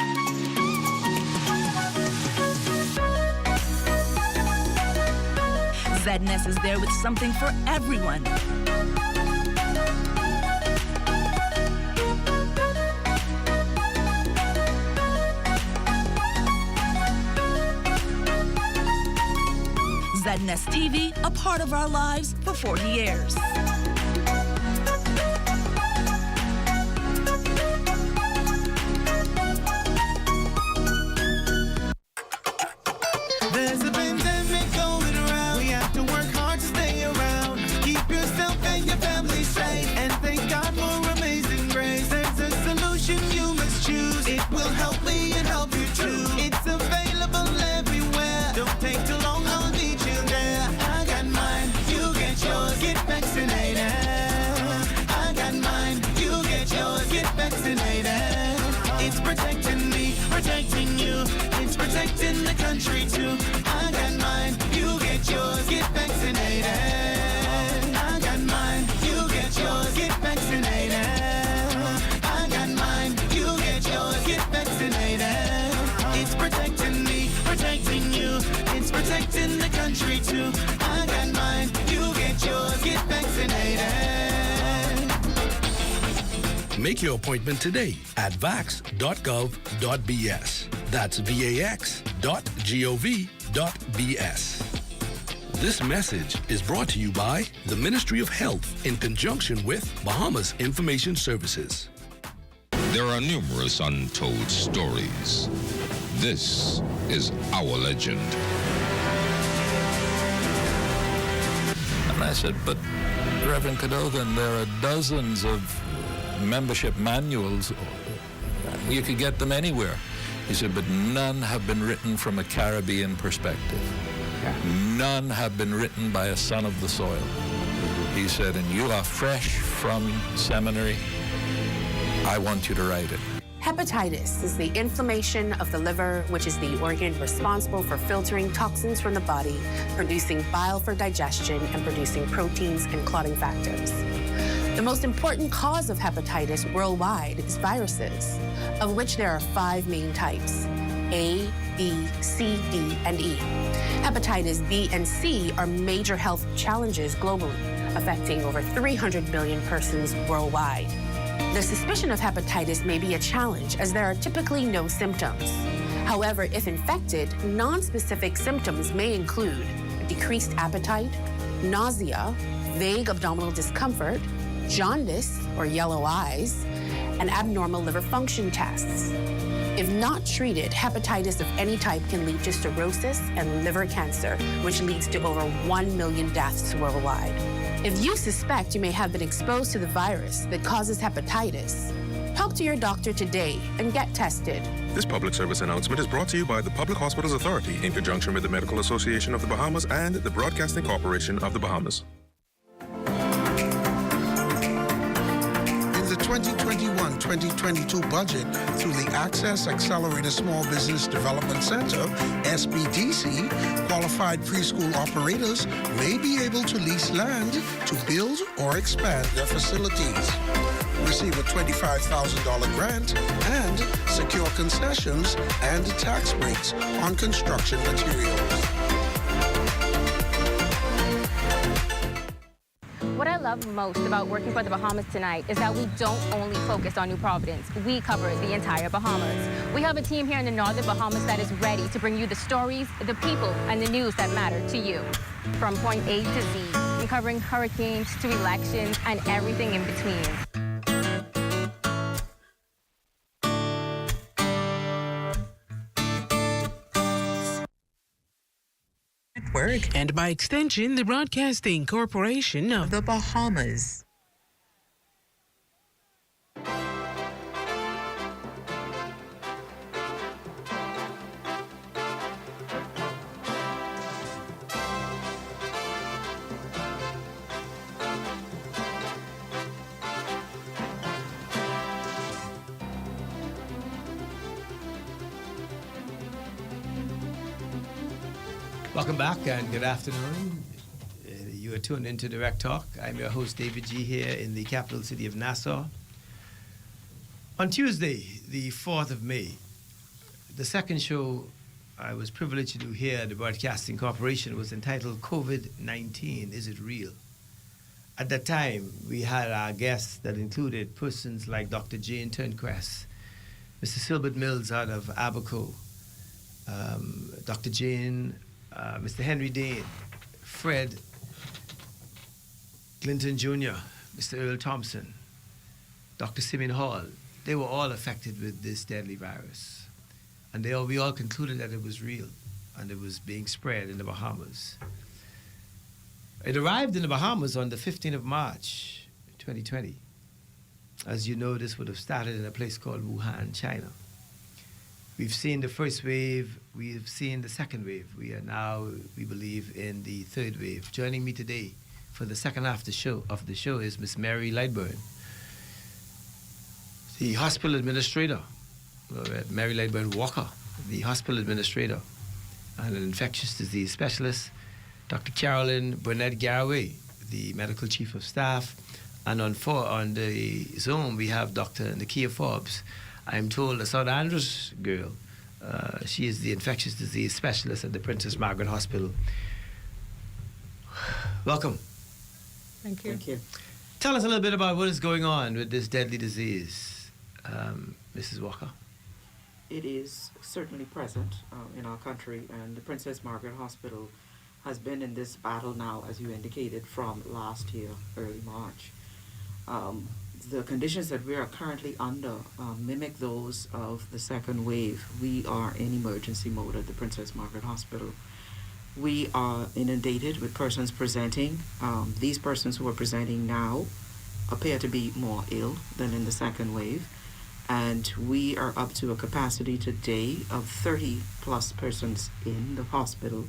N: ZNest is there with something for everyone. ZNest TV, a part of our lives for 40 years.
O: There's a pandemic going around. We have to work hard to stay around. Keep yourself and your family safe. And thank God for amazing grace. There's a solution you must choose. It will help me and help you too. It's available everywhere. Don't take too long, I'll meet you there. I got mine, you get yours. Get vaccinated. I got mine, you get yours. Get vaccinated. It's protecting me, protecting you. It's protecting the country too. I got mine, you get yours. Get vaccinated. I got mine, you get yours. Get vaccinated. I got mine, you get yours. Get vaccinated. It's protecting me, protecting you. It's protecting the country too. I got mine, you get yours. Get vaccinated.
P: Make your appointment today at vax.gov.bs. That's vax.gov.bs. This message is brought to you by the Ministry of Health in conjunction with Bahamas Information Services.
Q: There are numerous untold stories. This is our legend.
R: And I said, but Reverend Cadogan, there are dozens of membership manuals. You could get them anywhere. He said, but none have been written from a Caribbean perspective. None have been written by a son of the soil. He said, and you are fresh from seminary. I want you to write it.
L: Hepatitis is the inflammation of the liver, which is the organ responsible for filtering toxins from the body, producing bile for digestion, and producing proteins and clotting factors. The most important cause of hepatitis worldwide is viruses, of which there are 5 main types: A, B, C, D, and E. Hepatitis B and C are major health challenges globally, affecting over 300 million persons worldwide. The suspicion of hepatitis may be a challenge, as there are typically no symptoms. However, if infected, non-specific symptoms may include decreased appetite, nausea, vague abdominal discomfort, jaundice or yellow eyes, and abnormal liver function tests. If not treated, hepatitis of any type can lead to cirrhosis and liver cancer, which leads to over 1 million deaths worldwide. If you suspect you may have been exposed to the virus that causes hepatitis, talk to your doctor today and get tested.
S: This public service announcement is brought to you by the Public Hospitals Authority in conjunction with the Medical Association of the Bahamas and the Broadcasting Corporation of the Bahamas.
I: In the 2021-2022 budget, through the Access Accelerated Small Business Development Center, SBDC, qualified preschool operators may be able to lease land to build or expand their facilities, receive a $25,000 grant, and secure concessions and tax breaks on construction materials.
T: What I love most about working for the Bahamas tonight is that we don't only focus on New Providence. We cover the entire Bahamas. We have a team here in the Northern Bahamas that is ready to bring you the stories, the people, and the news that matter to you. From point A to Z, from covering hurricanes to elections and everything in between.
U: Network, and by extension, the Broadcasting Corporation of the Bahamas.
A: Welcome back and good afternoon. You are tuned into Direct Talk. I'm your host, David G., here in the capital city of Nassau. On Tuesday, the 4th of May, the second show I was privileged to do here at the Broadcasting Corporation was entitled COVID-19, Is It Real? At that time, we had our guests that included persons like Dr. Jane Turnquest, Mr. Silbert Mills out of Abaco, Dr. Jane, Mr. Henry Dane, Fred Clinton Jr., Mr. Earl Thompson, Dr. Simeon Hall. They were all affected with this deadly virus. And we all concluded that it was real and it was being spread in the Bahamas. It arrived in the Bahamas on the 15th of March, 2020. As you know, this would have started in a place called Wuhan, China. We've seen the first wave, we've seen the second wave. We are now, we believe, in the third wave. Joining me today for the second half of the show is Miss Mary Lightburn, the hospital administrator, Mary Lightburn Walker, the hospital administrator, and an infectious disease specialist, Dr. Carolyn Burnett Garraway, the medical chief of staff, and on the Zoom we have Dr. Nakia Forbes. I'm told a South Andrews girl. She is the infectious disease specialist at the Princess Margaret Hospital. Welcome.
V: Thank you. Thank you.
A: Tell us a little bit about what is going on with this deadly disease, Mrs. Walker.
V: It is certainly present in our country, and the Princess Margaret Hospital has been in this battle now, as you indicated, from last year, early March. The conditions that we are currently under mimic those of the second wave. We are in emergency mode at the Princess Margaret Hospital. We are inundated with persons presenting. These persons who are presenting now appear to be more ill than in the second wave. And we are up to a capacity today of 30 plus persons in the hospital,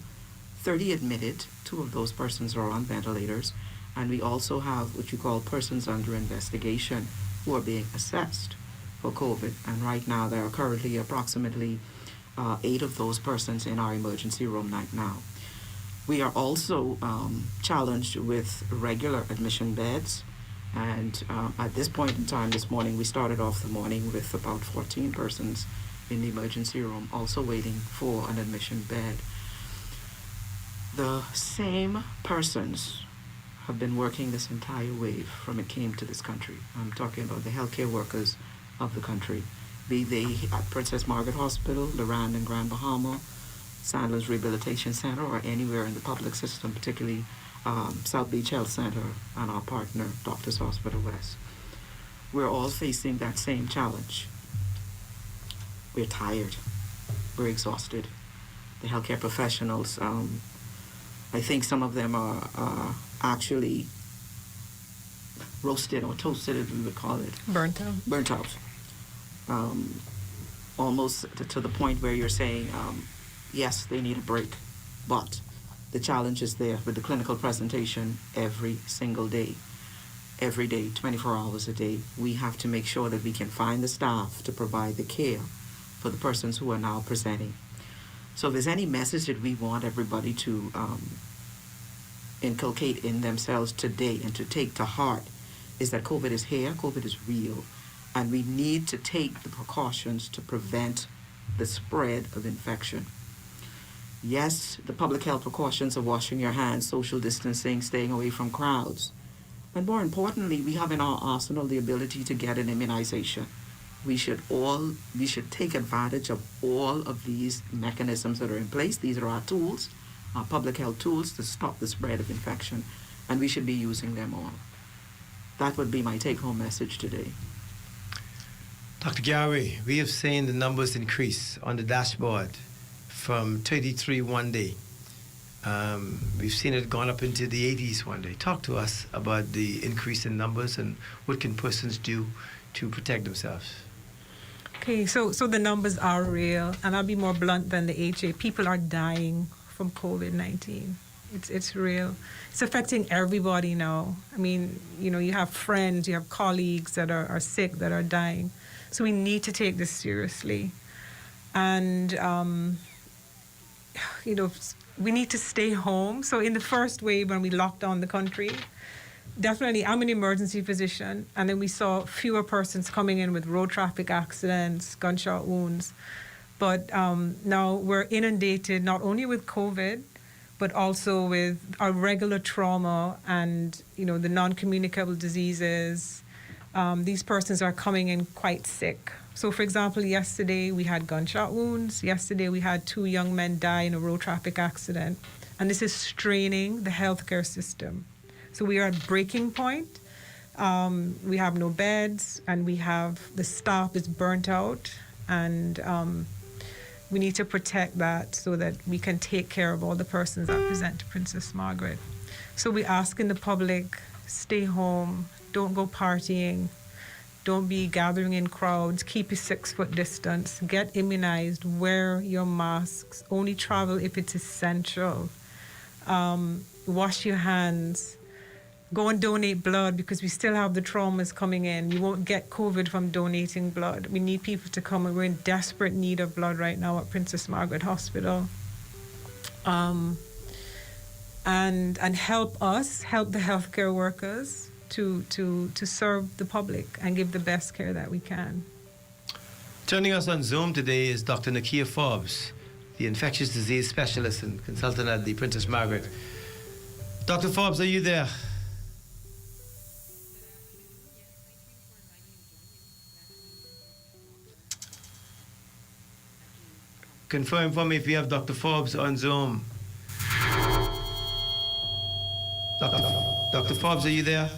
V: 30 admitted. 2 of those persons are on ventilators. And we also have what you call persons under investigation who are being assessed. for COVID. And right now, there are currently approximately 8 of those persons in our emergency room right now. We are also challenged with regular admission beds. And at this point in time this morning, we started off the morning with about 14 persons in the emergency room, also waiting for an admission bed. The same persons have been working this entire wave from it came to this country. I'm talking about the healthcare workers of the country, be they at Princess Margaret Hospital, the Rand and Grand Bahama, Sandler's Rehabilitation Center, or anywhere in the public system, particularly South Beach Health Center and our partner, Doctors Hospital West. We're all facing that same challenge. We're tired. We're exhausted. The healthcare professionals, I think some of them are actually roasted or toasted, as we would call it.
H: Burnt out.
V: Burnt out. Almost to the point where you're saying, yes, they need a break, but the challenge is there with the clinical presentation every single day. Every day, 24 hours a day, we have to make sure that we can find the staff to provide the care for the persons who are now presenting. So if there's any message that we want everybody to inculcate in themselves today and to take to heart, is that COVID is here, COVID is real, and we need to take the precautions to prevent the spread of infection. Yes, the public health precautions of washing your hands, social distancing, staying away from crowds. And more importantly, we have in our arsenal the ability to get an immunization. We should take advantage of all of these mechanisms that are in place. These are our tools, our public health tools to stop the spread of infection, and we should be using them all. That would be my take-home message today.
A: Dr. Gary, we have seen the numbers increase on the dashboard from 33 one day. We've seen it gone up into the 80s one day. Talk to us about the increase in numbers and what can persons do to protect themselves.
D: Okay, so the numbers are real, and I'll be more blunt than the HA. People are dying from COVID-19. It's real. It's affecting everybody now. I mean, you have friends, you have colleagues that are sick, that are dying. So we need to take this seriously. And, we need to stay home. So in the first wave, when we locked down the country, definitely, I'm an emergency physician, and then we saw fewer persons coming in with road traffic accidents, gunshot wounds. But now we're inundated not only with COVID, but also with our regular trauma and, the non-communicable diseases. These persons are coming in quite sick. So, for example, yesterday we had gunshot wounds. Yesterday we had 2 young men die in a road traffic accident. And this is straining the healthcare system. So we are at breaking point. We have no beds, and the staff is burnt out. And we need to protect that so that we can take care of all the persons that present to Princess Margaret. So we ask in the public, stay home, don't go partying, don't be gathering in crowds, keep your 6-foot distance, get immunized, wear your masks, only travel if it's essential, wash your hands, go and donate blood because we still have the traumas coming in. You won't get COVID from donating blood. We need people to come, and we're in desperate need of blood right now at Princess Margaret Hospital. And help the healthcare workers to serve the public and give the best care that we can.
A: Joining us on Zoom today is Dr. Nakia Forbes, the infectious disease specialist and consultant at the Princess Margaret. Dr. Forbes, are you there? Confirm for me if you have Dr. Forbes on Zoom. Dr. Forbes, are you there?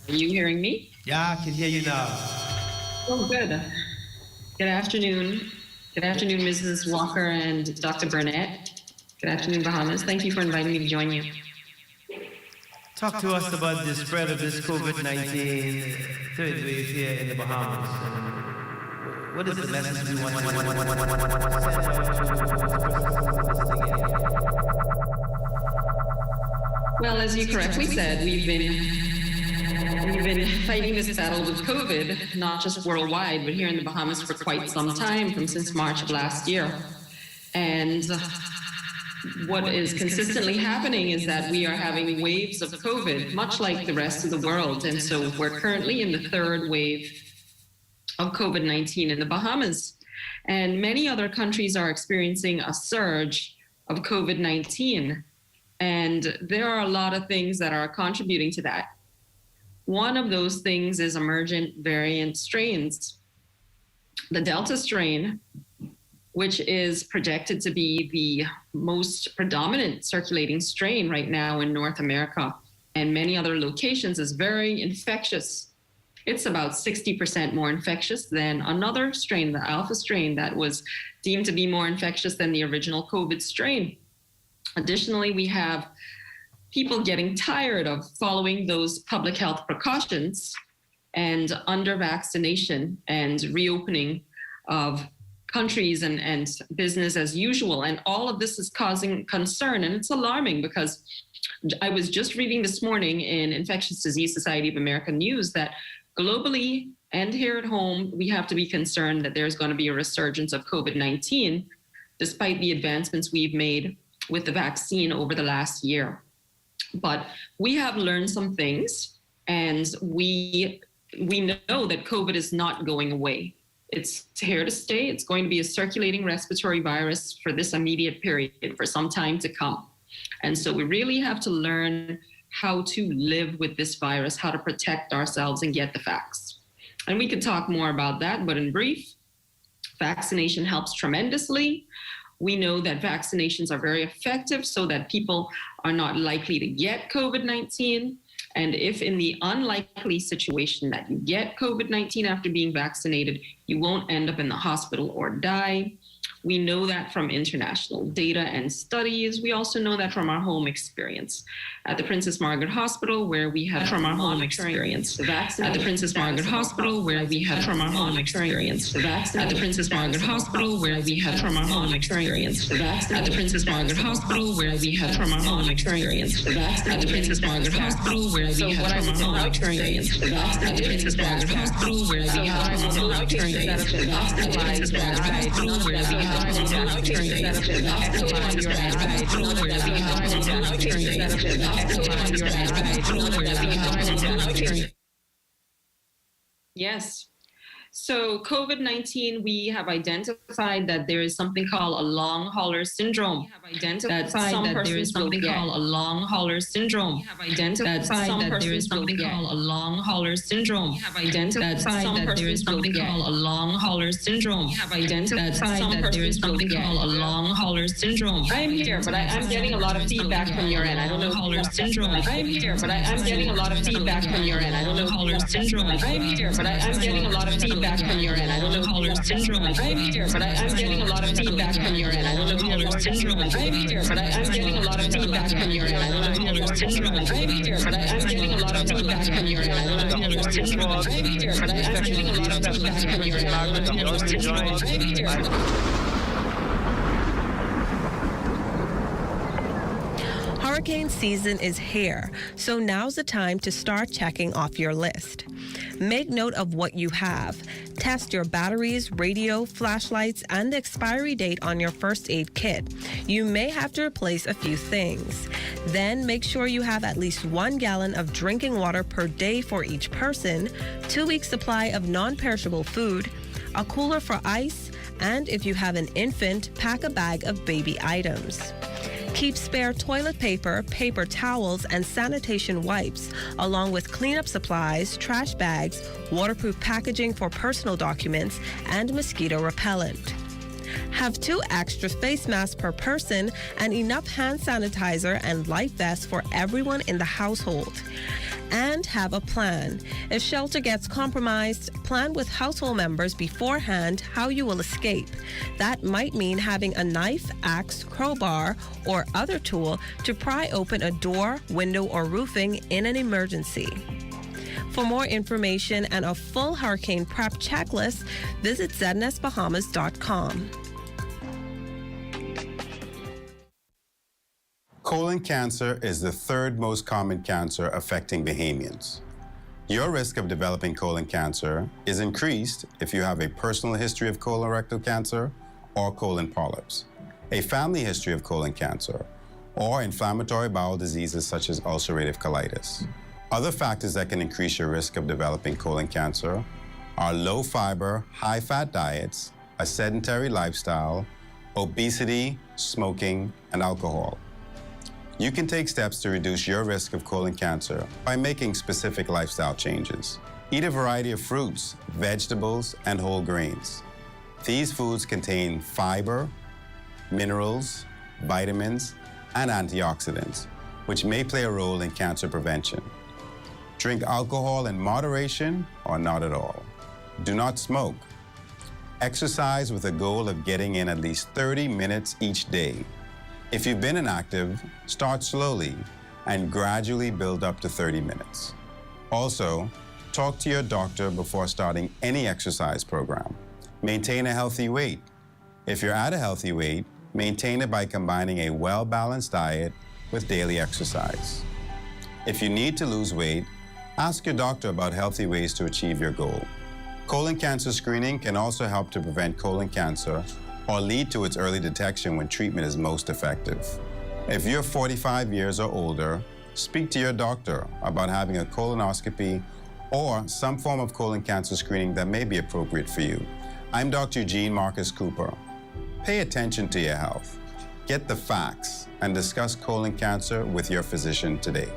E: Are you hearing me?
A: Yeah, I can hear you now.
E: Oh, good. Good afternoon. Good afternoon, Mrs. Walker and Dr. Burnett. Good afternoon, Bahamas. Thank you for inviting me to join you.
A: Talk to us about the spread of this COVID-19 third wave here in the Bahamas. What is the message we want to send
E: Well, as you correctly said, we've been been fighting this battle with COVID, not just worldwide, but here in the Bahamas for quite some time, since March of last year. And what is consistently happening is that we are having waves of COVID, much like the rest of the world. And so we're currently in the third wave of COVID-19 in the Bahamas. And many other countries are experiencing a surge of COVID-19. And there are a lot of things that are contributing to that. One of those things is emergent variant strains. The Delta strain, which is projected to be the most predominant circulating strain right now in North America and many other locations, is very infectious. It's about 60% more infectious than another strain, the Alpha strain, that was deemed to be more infectious than the original COVID strain. Additionally, we have people getting tired of following those public health precautions and under vaccination and reopening of countries and business as usual. And all of this is causing concern, and it's alarming because I was just reading this morning in Infectious Disease Society of America News that globally and here at home, we have to be concerned that there's going to be a resurgence of COVID-19, despite the advancements we've made with the vaccine over the last year. But we have learned some things, and we know that COVID is not going away. It's here to stay. It's going to be a circulating respiratory virus for this immediate period, for some time to come. And so we really have to learn how to live with this virus, how to protect ourselves and get the facts. And we could talk more about that, but in brief, vaccination helps tremendously. We know that vaccinations are very effective so that people are not likely to get COVID-19. And if in the unlikely situation that you get COVID-19 after being vaccinated, you won't end up in the hospital or die. We know that from international data and studies. We also know that from our home experience. At the Princess Margaret Hospital, where we have from our home experience, at the Princess Margaret Hospital, where we have from our home experience, at the Princess Margaret Hospital, where we have from our home experience, at the Princess Margaret Hospital, where we have from our home experience, at the Princess Margaret Hospital, where we have from our home experience, at the Princess Margaret Hospital, where we have from our home experience, at the Princess Margaret Hospital, where we have Yes. So COVID-19, we have identified that there is something called a long hauler syndrome. We have identified that there is something called a long hauler syndrome. We have identified that there is something called a long hauler syndrome. We have identified that there is something called a long hauler syndrome. We have identified that there is something called a long hauler syndrome. I'm here, but I'm getting a lot of feedback from your end. I don't know hauler syndrome. I'm here, but I'm getting a lot of feedback from your end. I don't know hauler syndrome. I'm here, but I'm getting a lot of feedback from your end. I don't know hauler syndrome. I'm here, but I'm getting a lot of feedback from your end. I don't know hauler syndrome. I'm here, but I'm getting a lot of feedback from your end. I don't know hauler syndrome. I'm here, but I'm getting a lot of feedback from your end. I don't know hauler syndrome. I'm here, but I'm getting a lot of feedback from your end. I don't know hauler syndrome. I'm here.
H: Hurricane season is here, so now's the time to start checking off your list. Make note of what you have. Test your batteries, radio, flashlights, and the expiry date on your first aid kit. You may have to replace a few things. Then make sure you have at least 1 gallon of drinking water per day for each person, 2 weeks supply of non-perishable food, a cooler for ice, and if you have an infant, pack a bag of baby items. Keep spare toilet paper, paper towels, and sanitation wipes, along with cleanup supplies, trash bags, waterproof packaging for personal documents, and mosquito repellent. Have 2 extra face masks per person and enough hand sanitizer and life vests for everyone in the household. And have a plan. If shelter gets compromised, plan with household members beforehand how you will escape. That might mean having a knife, axe, crowbar, or other tool to pry open a door, window, or roofing in an emergency. For more information and a full hurricane prep checklist, visit ZNSBahamas.com.
F: Colon cancer is the 3rd most common cancer affecting Bahamians.
M: Your risk of developing colon cancer is increased if you have a personal history of colorectal cancer or colon polyps, a family history of colon cancer, or inflammatory bowel diseases such as ulcerative colitis. Other factors that can increase your risk of developing colon cancer are low fiber, high fat diets, a sedentary lifestyle, obesity, smoking, and alcohol. You can take steps to reduce your risk of colon cancer by making specific lifestyle changes. Eat a variety of fruits, vegetables, and whole grains. These foods contain fiber, minerals, vitamins, and antioxidants, which may play a role in cancer prevention. Drink alcohol in moderation or not at all. Do not smoke. Exercise with a goal of getting in at least 30 minutes each day. If you've been inactive, start slowly and gradually build up to 30 minutes. Also, talk to your doctor before starting any exercise program. Maintain a healthy weight. If you're at a healthy weight, maintain it by combining a well-balanced diet with daily exercise. If you need to lose weight, ask your doctor about healthy ways to achieve your goal. Colon cancer screening can also help to prevent colon cancer or lead to its early detection when treatment is most effective. If you're 45 years or older, speak to your doctor about having a colonoscopy or some form of colon cancer screening that may be appropriate for you. I'm Dr. Eugene Marcus Cooper. Pay attention to your health. Get the facts and discuss colon cancer with your physician today.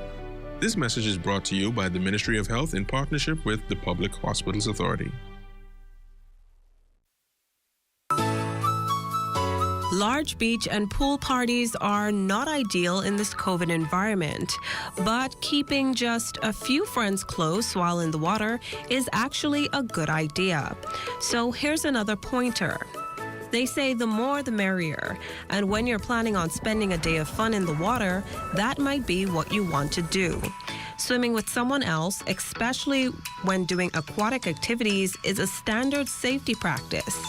S: This message is brought to you by the Ministry of Health in partnership with the Public Hospitals Authority.
H: Large beach and pool parties are not ideal in this COVID environment, but keeping just a few friends close while in the water is actually a good idea. So here's another pointer. They say the more the merrier, and when you're planning on spending a day of fun in the water, that might be what you want to do. Swimming with someone else, especially when doing aquatic activities, is a standard safety practice.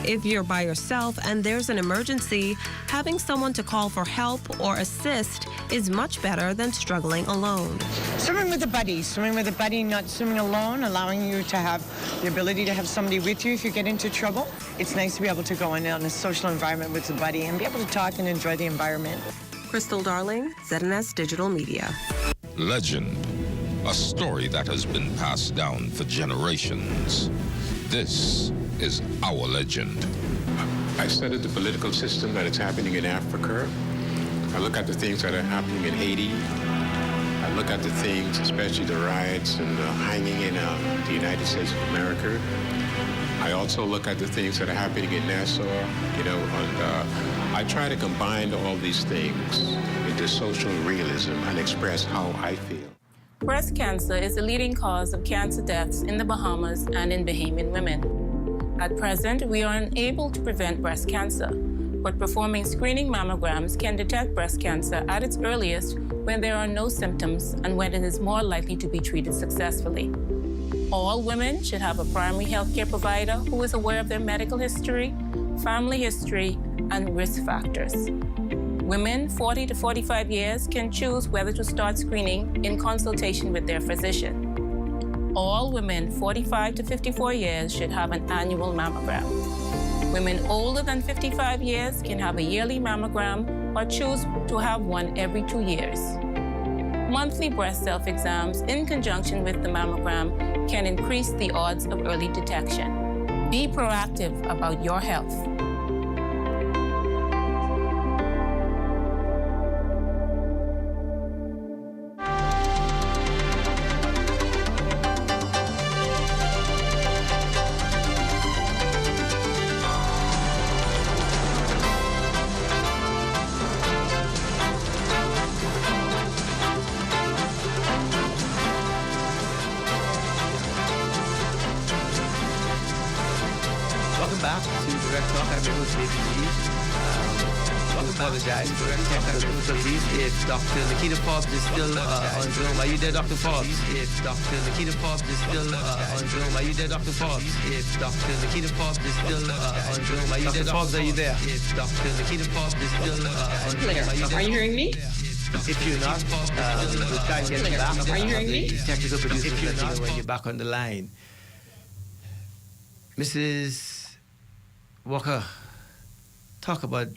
H: If you're by yourself and there's an emergency, having someone to call for help or assist is much better than struggling alone.
F: Swimming with a buddy, not swimming alone, allowing you to have the ability to have somebody with you if you get into trouble. It's nice to be able to go in on a social environment with a buddy and be able to talk and enjoy the environment.
H: Crystal Darling, ZNS Digital Media.
Q: Legend, a story that has been passed down for generations. This is our legend.
G: I studied the political system that is happening in Africa. I look at the things that are happening in Haiti. I look at the things, especially the riots and the hanging in the United States of America. I also look at the things that are happening in Nassau, and I try to combine all these things into social realism and express how I feel.
W: Breast cancer is the leading cause of cancer deaths in the Bahamas and in Bahamian women. At present, we are unable to prevent breast cancer, but performing screening mammograms can detect breast cancer at its earliest when there are no symptoms and when it is more likely to be treated successfully. All women should have a primary health care provider who is aware of their medical history, family history, and risk factors. Women 40 to 45 years can choose whether to start screening in consultation with their physician. All women 45 to 54 years should have an annual mammogram. Women older than 55 years can have a yearly mammogram or choose to have one every 2 years. Monthly breast self-exams in conjunction with the mammogram can increase the odds of early detection. Be proactive about your health.
A: If Dr. Nikita Forbes is still on Zoom, are you there, Dr. Forbes? If Dr. Nikita Forbes is still on Zoom, are you there, Dr. Forbes? If Dr. Nikita Forbes is still on Zoom, are you there, Dr. Forbes? Are you there? If Dr. Nikita Forbes is still on Zoom, are you there?
E: Are you hearing me?
A: If you're not, we'll try and get you back.
E: Are you hearing me?
A: Technical producer, let you know when you're back on the line. Mrs. Walker, talk about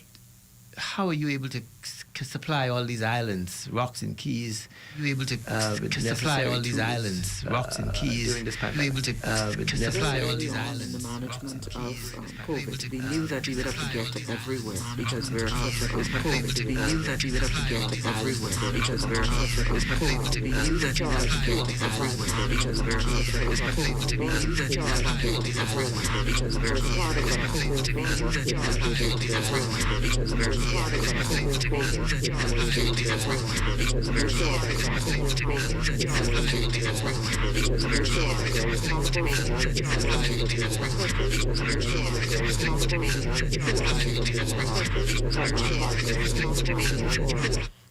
A: how are you able to supply all these islands, rocks and keys? You able to supply all these islands, rocks and keys during this pandemic? You able to supply all these islands?
V: In the management of COVID, we knew that we would have to get everywhere because we're COVID. We knew that we would have to get everywhere because we're COVID. We knew that we would have to get everywhere because we're COVID. We knew that we would have to get everywhere because we're COVID. We knew that we would have to get everywhere because we're COVID.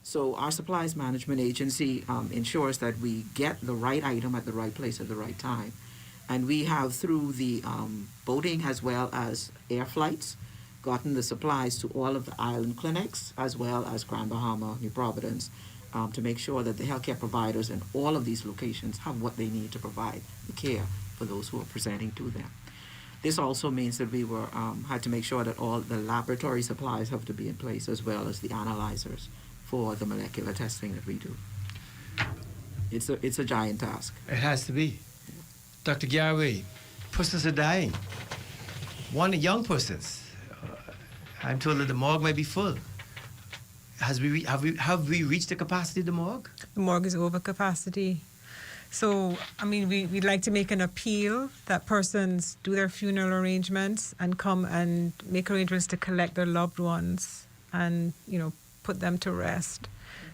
V: So our supplies management agency ensures that we get the right item at the right place at the right time. And we have, through the boating as well as air flights, gotten the supplies to all of the island clinics as well as Grand Bahama, New Providence, to make sure that the healthcare providers in all of these locations have what they need to provide the care for those who are presenting to them. This also means that we had to make sure that all the laboratory supplies have to be in place as well as the analyzers for the molecular testing that we do. It's a giant task.
A: It has to be. Dr. Garraway, persons are dying. One young persons. I'm told that the morgue might be full. Have we reached the capacity of the morgue?
D: The morgue is over capacity. So, I mean, we'd like to make an appeal that persons do their funeral arrangements and come and make arrangements to collect their loved ones and, put them to rest.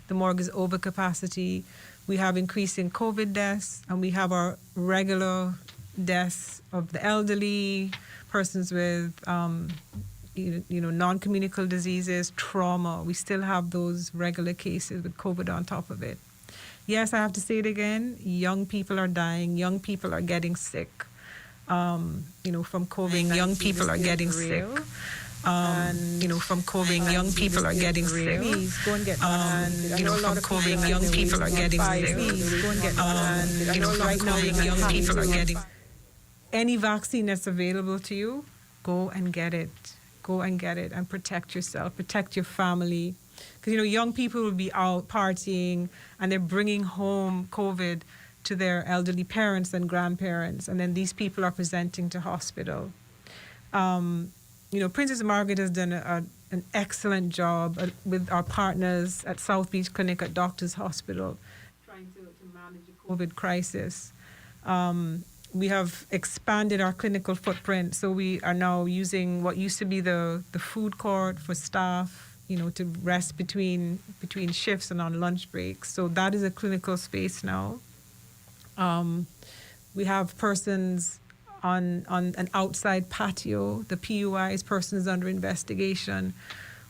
D: The morgue is over capacity. We have increasing COVID deaths, and we have our regular deaths of the elderly, persons with non-communicable diseases, trauma. We still have those regular cases with COVID on top of it. Yes, I have to say it again. Young people are dying. Young people are getting sick. From COVID, young people are getting sick. From COVID, young people are getting sick. Please go and get from COVID, young people are getting sick. Please go and get from COVID, young people are getting. Any vaccine that's available to you, go and get it. Go and get it and protect yourself, protect your family. Because, young people will be out partying and they're bringing home COVID to their elderly parents and grandparents. And then these people are presenting to hospital. Princess Margaret has done an excellent job with our partners at South Beach Clinic at Doctors Hospital, trying to manage the COVID crisis. We have expanded our clinical footprint, so we are now using what used to be the food court for staff, to rest between shifts and on lunch breaks. So that is a clinical space now. We have persons on an outside patio. The PUI's person is under investigation,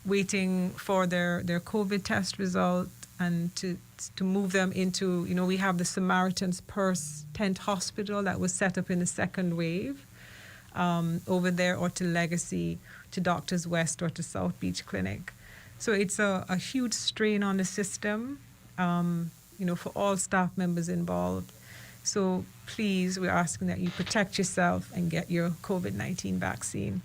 D: waiting for their COVID test result and to move them into, we have the Samaritan's Purse tent hospital that was set up in the second wave over there, or to Legacy, to Doctors West, or to South Beach Clinic. So it's a huge strain on the system, for all staff members involved. So please, we're asking that you protect yourself and get your COVID-19 vaccine.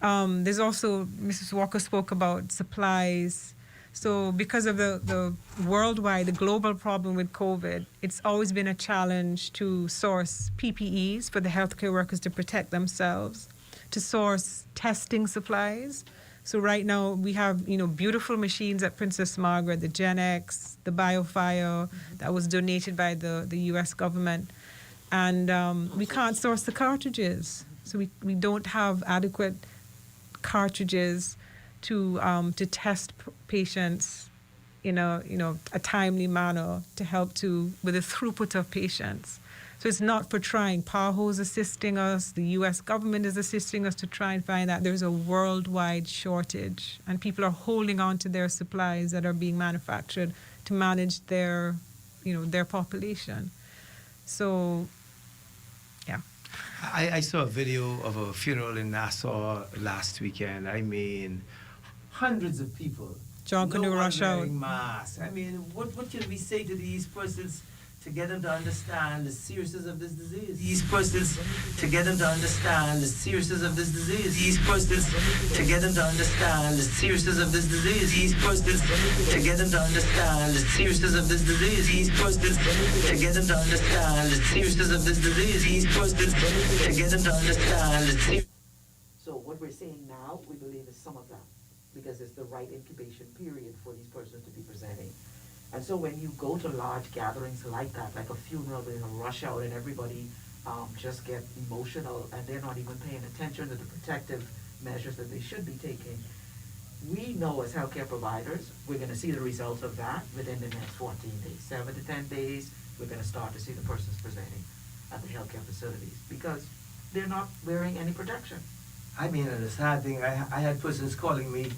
D: There's also, Mrs. Walker spoke about supplies. So because of the worldwide, the global problem with COVID, it's always been a challenge to source PPEs for the healthcare workers to protect themselves, to source testing supplies. So right now we have, beautiful machines at Princess Margaret, the GenX, the BioFire, that was donated by the U.S. government. And we can't source the cartridges. So we don't have adequate cartridges to test patients in a timely manner to help with the throughput of patients. So it's not for trying. PAHO is assisting us. The U.S. government is assisting us to try and find that there's a worldwide shortage, and people are holding on to their supplies that are being manufactured to manage their population. So, yeah.
A: I saw a video of a funeral in Nassau last weekend. I mean, hundreds of people
D: John
A: no
D: Canoe
A: one
D: rush out.
A: wearing masks. I mean, what can we say to these persons to get them to understand the seriousness of this disease? These persons to get them to understand the seriousness of this disease. These persons to get them to understand the seriousness of this disease. These persons to get them to understand the seriousness of this disease. These persons to get them to understand the seriousness of this disease. These persons to get them to understand the seriousness.
V: So what we're saying now, we believe is some of that, because it's the right incubation period for these persons to be presenting. And so when you go to large gatherings like that, like a funeral, there's a rush out and everybody just get emotional and they're not even paying attention to the protective measures that they should be taking. We know as healthcare providers, we're going to see the results of that within the next 14 days. 7 to 10 days, we're going to start to see the persons presenting at the healthcare facilities because they're not wearing any protection.
A: I mean, and the sad thing, I had persons calling me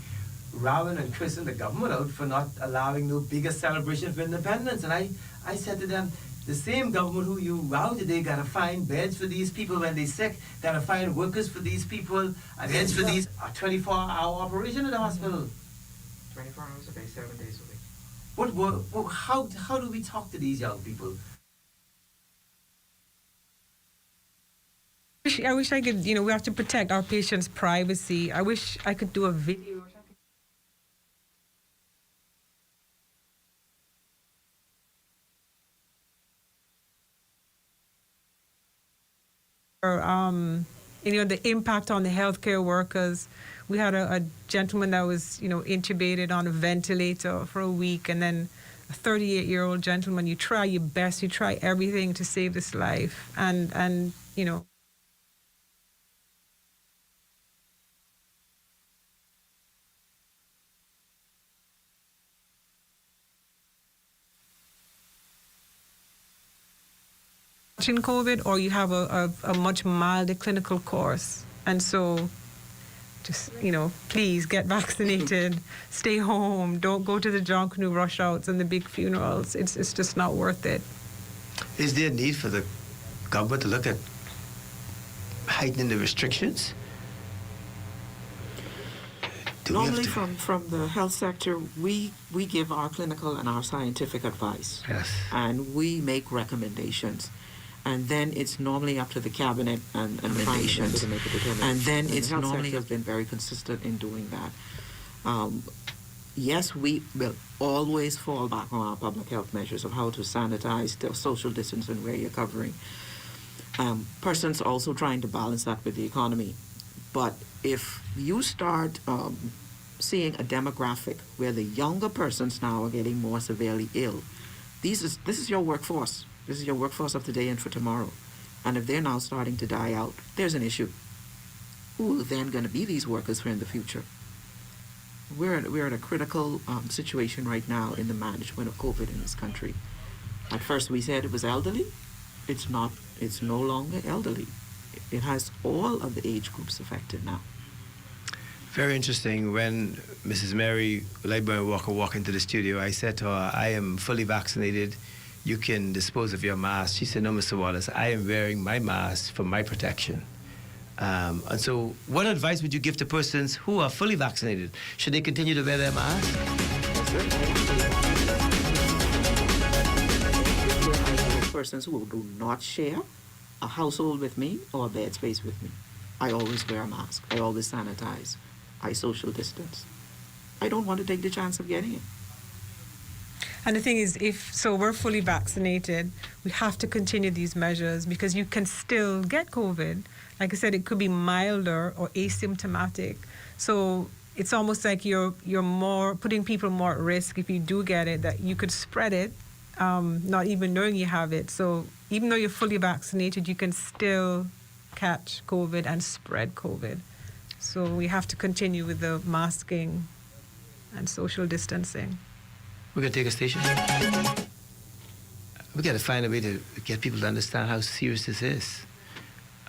A: rowing and cursing the government out for not allowing no bigger celebration for independence. And I said to them, the same government who you row today got to find beds for these people when they're sick, got to find workers for these people, and beds for these 24-hour operation at the hospital.
V: 24 hours a day, 7 days a week.
A: How do we talk to these young people?
D: I wish I could, we have to protect our patients' privacy. I wish I could do a video. The impact on the healthcare workers. We had a gentleman that was, intubated on a ventilator for a week, and then a 38-year-old gentleman. You try your best, you try everything to save this life, and. In COVID, or you have a much milder clinical course. And so just, please get vaccinated, stay home, don't go to the John Canoe rush outs and the big funerals. It's just not worth it.
A: Is there a need for the government to look at heightening the restrictions?
V: Normally from the health sector, we give our clinical and our scientific advice.
A: Yes.
V: And we make recommendations. And then it's normally up to the cabinet and the nations. And then it's normally has been very consistent in doing that. Yes, we will always fall back on our public health measures of how to sanitize, the social distancing where you're covering. Persons also trying to balance that with the economy. But if you start seeing a demographic where the younger persons now are getting more severely ill, this is your workforce. This is your workforce of today and for tomorrow. And if they're now starting to die out, there's an issue. Who are then going to be these workers for in the future? We're in a critical situation right now in the management of COVID in this country. At first we said it was elderly. It's not. It's no longer elderly. It has all of the age groups affected now.
A: Very interesting. When Mrs. Mary Lightburn Walker walked into the studio, I said to her, I am fully vaccinated. You can dispose of your mask. She said, no, Mr. Wallace, I am wearing my mask for my protection. And so what advice would you give to persons who are fully vaccinated? Should they continue to wear their mask?
V: Persons who do not share a household with me or a bed space with me. I always wear a mask. I always sanitize. I social distance. I don't want to take the chance of getting it.
D: And the thing is, we're fully vaccinated, we have to continue these measures because you can still get COVID. Like I said, it could be milder or asymptomatic. So it's almost like you're more putting people more at risk if you do get it, that you could spread it, not even knowing you have it. So even though you're fully vaccinated, you can still catch COVID and spread COVID. So we have to continue with the masking and social distancing.
A: We're going to take a station. We got to find a way to get people to understand how serious this is.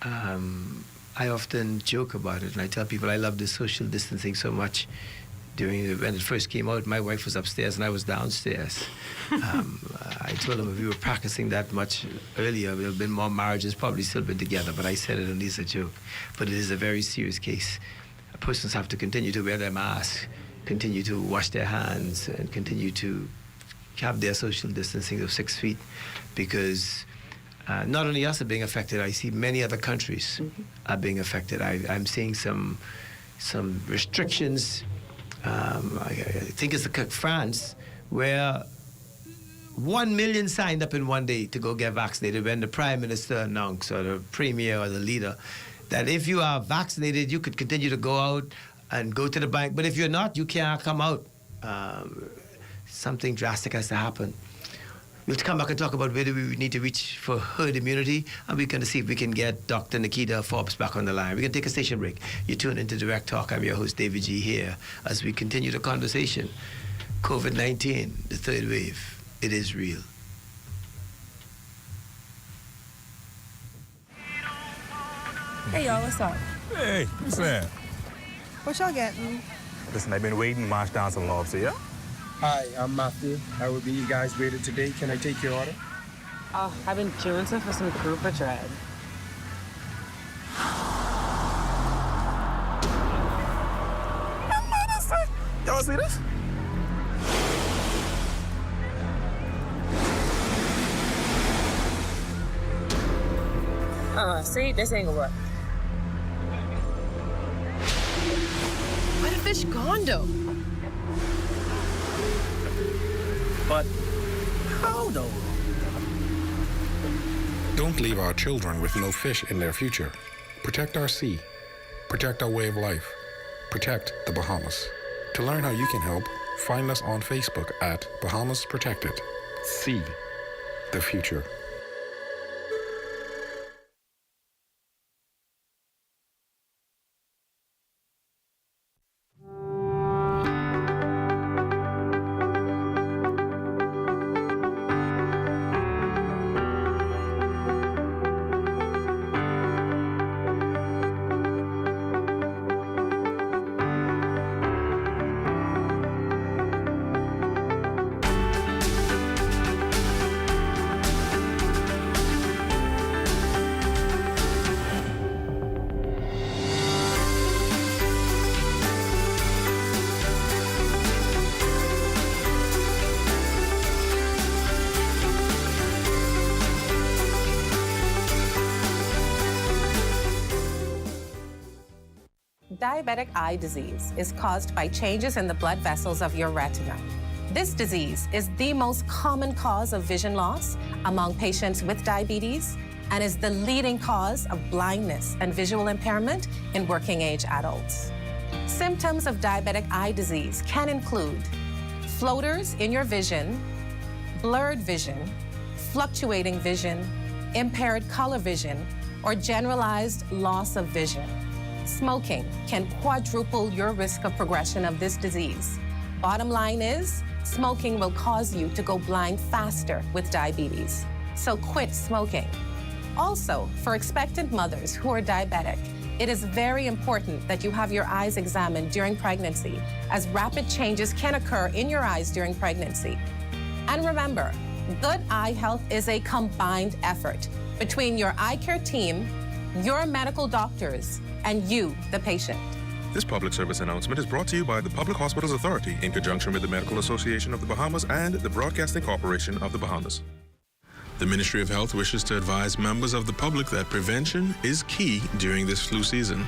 A: I often joke about it, and I tell people I love this social distancing so much. When it first came out, my wife was upstairs and I was downstairs. I told them if we were practicing that much earlier, there would have been more marriages probably still been together, but I said it only as a joke. But it is a very serious case. Persons have to continue to wear their mask. continue to wash their hands and continue to have their social distancing of 6 feet, because not only us are being affected, I see many other countries are being affected. I'm seeing some restrictions. I think it's France, where 1 million signed up in one day to go get vaccinated when the Prime Minister announced, or the Premier or the leader, that if you are vaccinated, you could continue to go out and go to the bank. But if you're not, you can't come out. Something drastic has to happen. We'll come back and talk about whether we need to reach for herd immunity, and we're going to see if we can get Dr. Nikita Forbes back on the line. We're going to take a station break. You tune into Direct Talk. I'm your host, David G. here, as we continue the conversation. COVID-19, the third wave, it is real.
B: Hey, y'all, what's up?
C: Hey, what's that?
B: What y'all getting?
C: Listen, I've been waiting to march down some lobster, yeah?
J: Hi, I'm Matthew. I will be you guys waited today. Can I take your order?
B: Oh, I've been jonesing for some grouper dread.
C: Y'all see this?
B: See, this ain't gonna work.
X: Where the fish gone, though?
C: But how, though?
Y: Don't leave our children with no fish in their future. Protect our sea. Protect our way of life. Protect the Bahamas. To learn how you can help, find us on Facebook at Bahamas Protected. See the future.
Z: Diabetic eye disease is caused by changes in the blood vessels of your retina. This disease is the most common cause of vision loss among patients with diabetes and is the leading cause of blindness and visual impairment in working-age adults. Symptoms of diabetic eye disease can include floaters in your vision, blurred vision, fluctuating vision, impaired color vision, or generalized loss of vision. Smoking can quadruple your risk of progression of this disease. Bottom line is, smoking will cause you to go blind faster with diabetes. So quit smoking. Also, for expectant mothers who are diabetic, it is very important that you have your eyes examined during pregnancy, as rapid changes can occur in your eyes during pregnancy. And remember, good eye health is a combined effort between your eye care team, your medical doctors, and you, the patient.
S: This public service announcement is brought to you by the Public Hospitals Authority in conjunction with the Medical Association of the Bahamas and the Broadcasting Corporation of the Bahamas. The Ministry of Health wishes to advise members of the public that prevention is key during this flu season.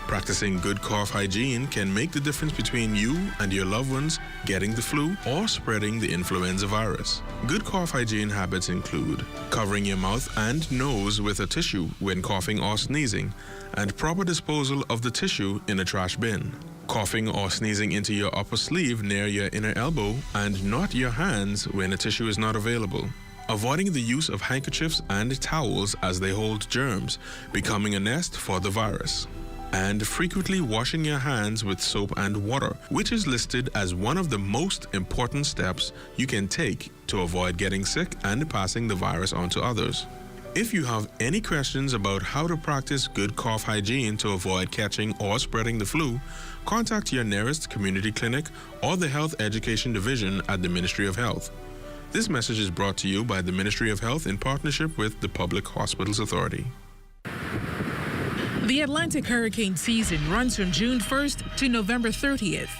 S: Practicing good cough hygiene can make the difference between you and your loved ones getting the flu or spreading the influenza virus. Good cough hygiene habits include covering your mouth and nose with a tissue when coughing or sneezing, and proper disposal of the tissue in a trash bin. Coughing or sneezing into your upper sleeve near your inner elbow and not your hands when a tissue is not available. Avoiding the use of handkerchiefs and towels as they hold germs, becoming a nest for the virus. And frequently washing your hands with soap and water, which is listed as one of the most important steps you can take to avoid getting sick and passing the virus on to others. If you have any questions about how to practice good cough hygiene to avoid catching or spreading the flu, contact your nearest community clinic or the Health Education Division at the Ministry of Health. This message is brought to you by the Ministry of Health in partnership with the Public Hospitals Authority.
U: The Atlantic hurricane season runs from June 1st to November 30th.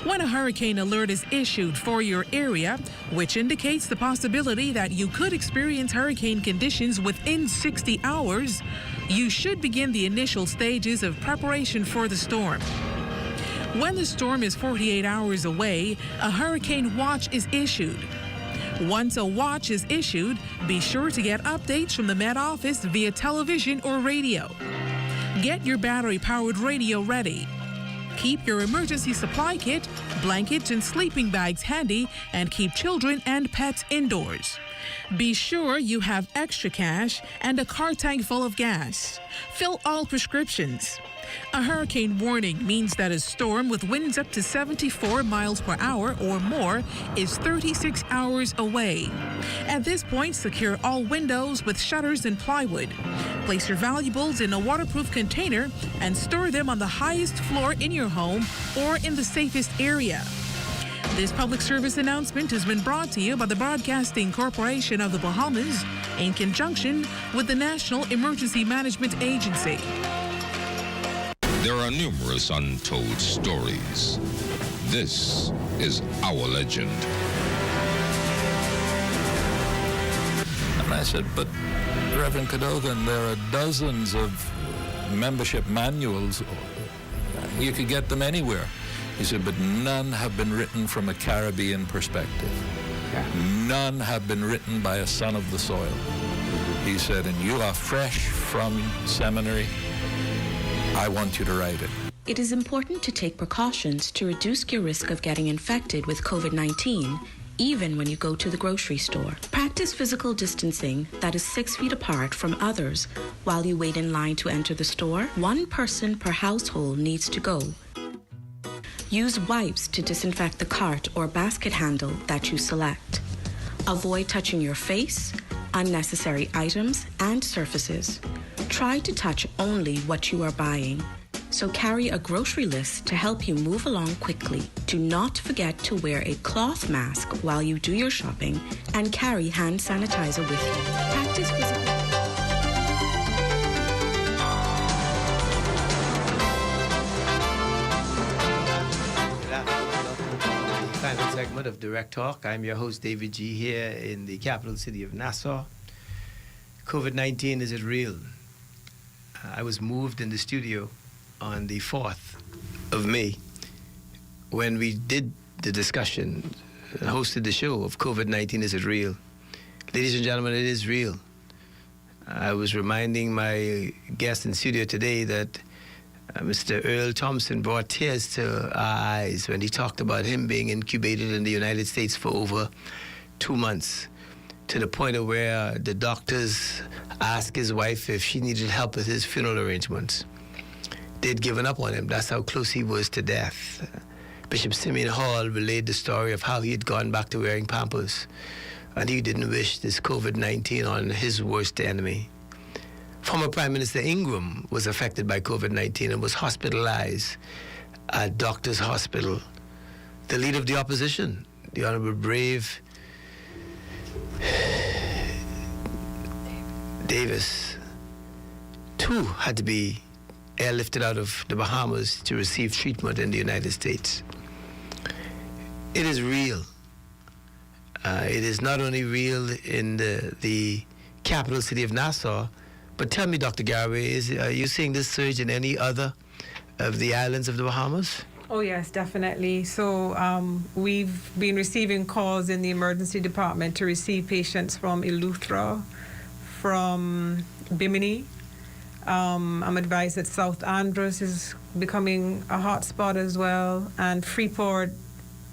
U: When a hurricane alert is issued for your area, which indicates the possibility that you could experience hurricane conditions within 60 hours, you should begin the initial stages of preparation for the storm. When the storm is 48 hours away, a hurricane watch is issued. Once a watch is issued, be sure to get updates from the Met Office via television or radio. Get your battery-powered radio ready. Keep your emergency supply kit, blankets, and sleeping bags handy, and keep children and pets indoors. Be sure you have extra cash and a car tank full of gas. Fill all prescriptions. A hurricane warning means that a storm with winds up to 74 miles per hour or more is 36 hours away. At this point, secure all windows with shutters and plywood. Place your valuables in a waterproof container and store them on the highest floor in your home or in the safest area. This public service announcement has been brought to you by the Broadcasting Corporation of the Bahamas in conjunction with the National Emergency Management Agency.
Q: There are numerous untold stories. This is our legend.
K: And I said, but Reverend Cadogan, there are dozens of membership manuals. You could get them anywhere. He said, but none have been written from a Caribbean perspective. None have been written by a son of the soil. He said, and you are fresh from seminary. I want you to write it.
L: It is important to take precautions to reduce your risk of getting infected with COVID-19, even when you go to the grocery store. Practice physical distancing that is 6 feet apart from others while you wait in line to enter the store. One person per household needs to go. Use wipes to disinfect the cart or basket handle that you select. Avoid touching your face, unnecessary items, and surfaces. Try to touch only what you are buying. So carry a grocery list to help you move along quickly. Do not forget to wear a cloth mask while you do your shopping and carry hand sanitizer with you. Practice physical.
A: Final segment of Direct Talk. I'm your host, David G., here in the capital city of Nassau. COVID-19, is it real? I was moved in the studio on the 4th of May when we did the discussion, hosted the show of COVID-19, is it real? Ladies and gentlemen, it is real. I was reminding my guest in studio today that Mr. Earl Thompson brought tears to our eyes when he talked about him being incubated in the United States for over 2 months, to the point of where the doctors asked his wife if she needed help with his funeral arrangements. They'd given up on him. That's how close he was to death. Bishop Simeon Hall relayed the story of how he had gone back to wearing Pampers, and he didn't wish this COVID-19 on his worst enemy. Former Prime Minister Ingram was affected by COVID-19 and was hospitalized at Doctors Hospital. The leader of the opposition, the Honorable Brave Davis, too had to be airlifted out of the Bahamas to receive treatment in the United States. It is real. It is not only real in the capital city of Nassau, but tell me, Dr. Garraway, are you seeing this surge in any other of the islands of the Bahamas?
D: Oh, yes, definitely. So we've been receiving calls in the emergency department to receive patients from Eleuthera, from Bimini. I'm advised that South Andros is becoming a hot spot as well, and Freeport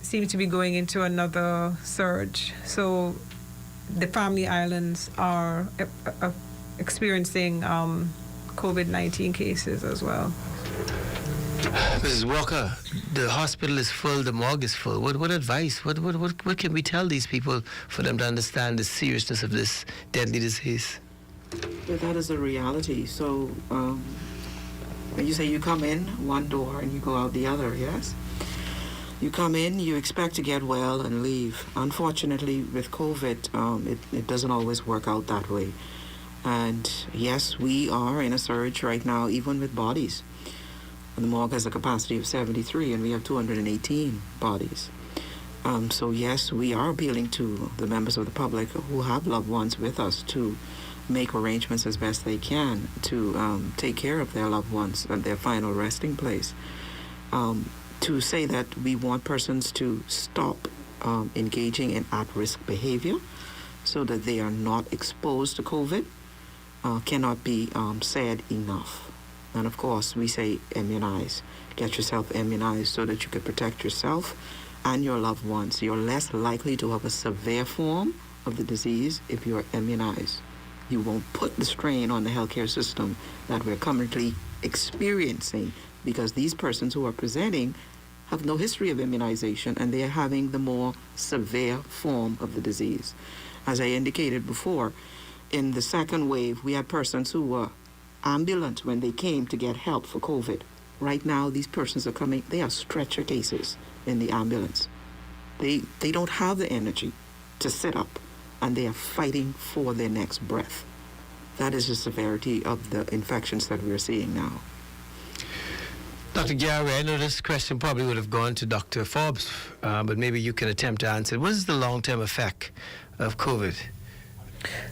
D: seems to be going into another surge. So the Family Islands are experiencing COVID-19 cases as well.
A: Mrs. Walker, the hospital is full, the morgue is full. What advice, what can we tell these people for them to understand the seriousness of this deadly disease?
V: But that is a reality. So when you say you come in one door and you go out the other, yes? You come in, you expect to get well and leave. Unfortunately, with COVID, it doesn't always work out that way. And yes, we are in a surge right now, even with bodies. The morgue has a capacity of 73, and we have 218 bodies. So yes, we are appealing to the members of the public who have loved ones with us to make arrangements as best they can to take care of their loved ones at their final resting place. To say that we want persons to stop engaging in at-risk behavior so that they are not exposed to COVID cannot be said enough. And of course, we say immunize. Get yourself immunized so that you can protect yourself and your loved ones. You're less likely to have a severe form of the disease if you're immunized. You won't put the strain on the healthcare system that we're currently experiencing because these persons who are presenting have no history of immunization and they're having the more severe form of the disease. As I indicated before, in the second wave, we had persons who were ambulant when they came to get help for COVID. Right now, these persons are coming, they are stretcher cases in the ambulance. They don't have the energy to sit up, and they are fighting for their next breath. That is the severity of the infections that we're seeing now.
A: Dr. Gary, I know this question probably would have gone to Dr. Forbes, but maybe you can attempt to answer. What is the long-term effect of COVID?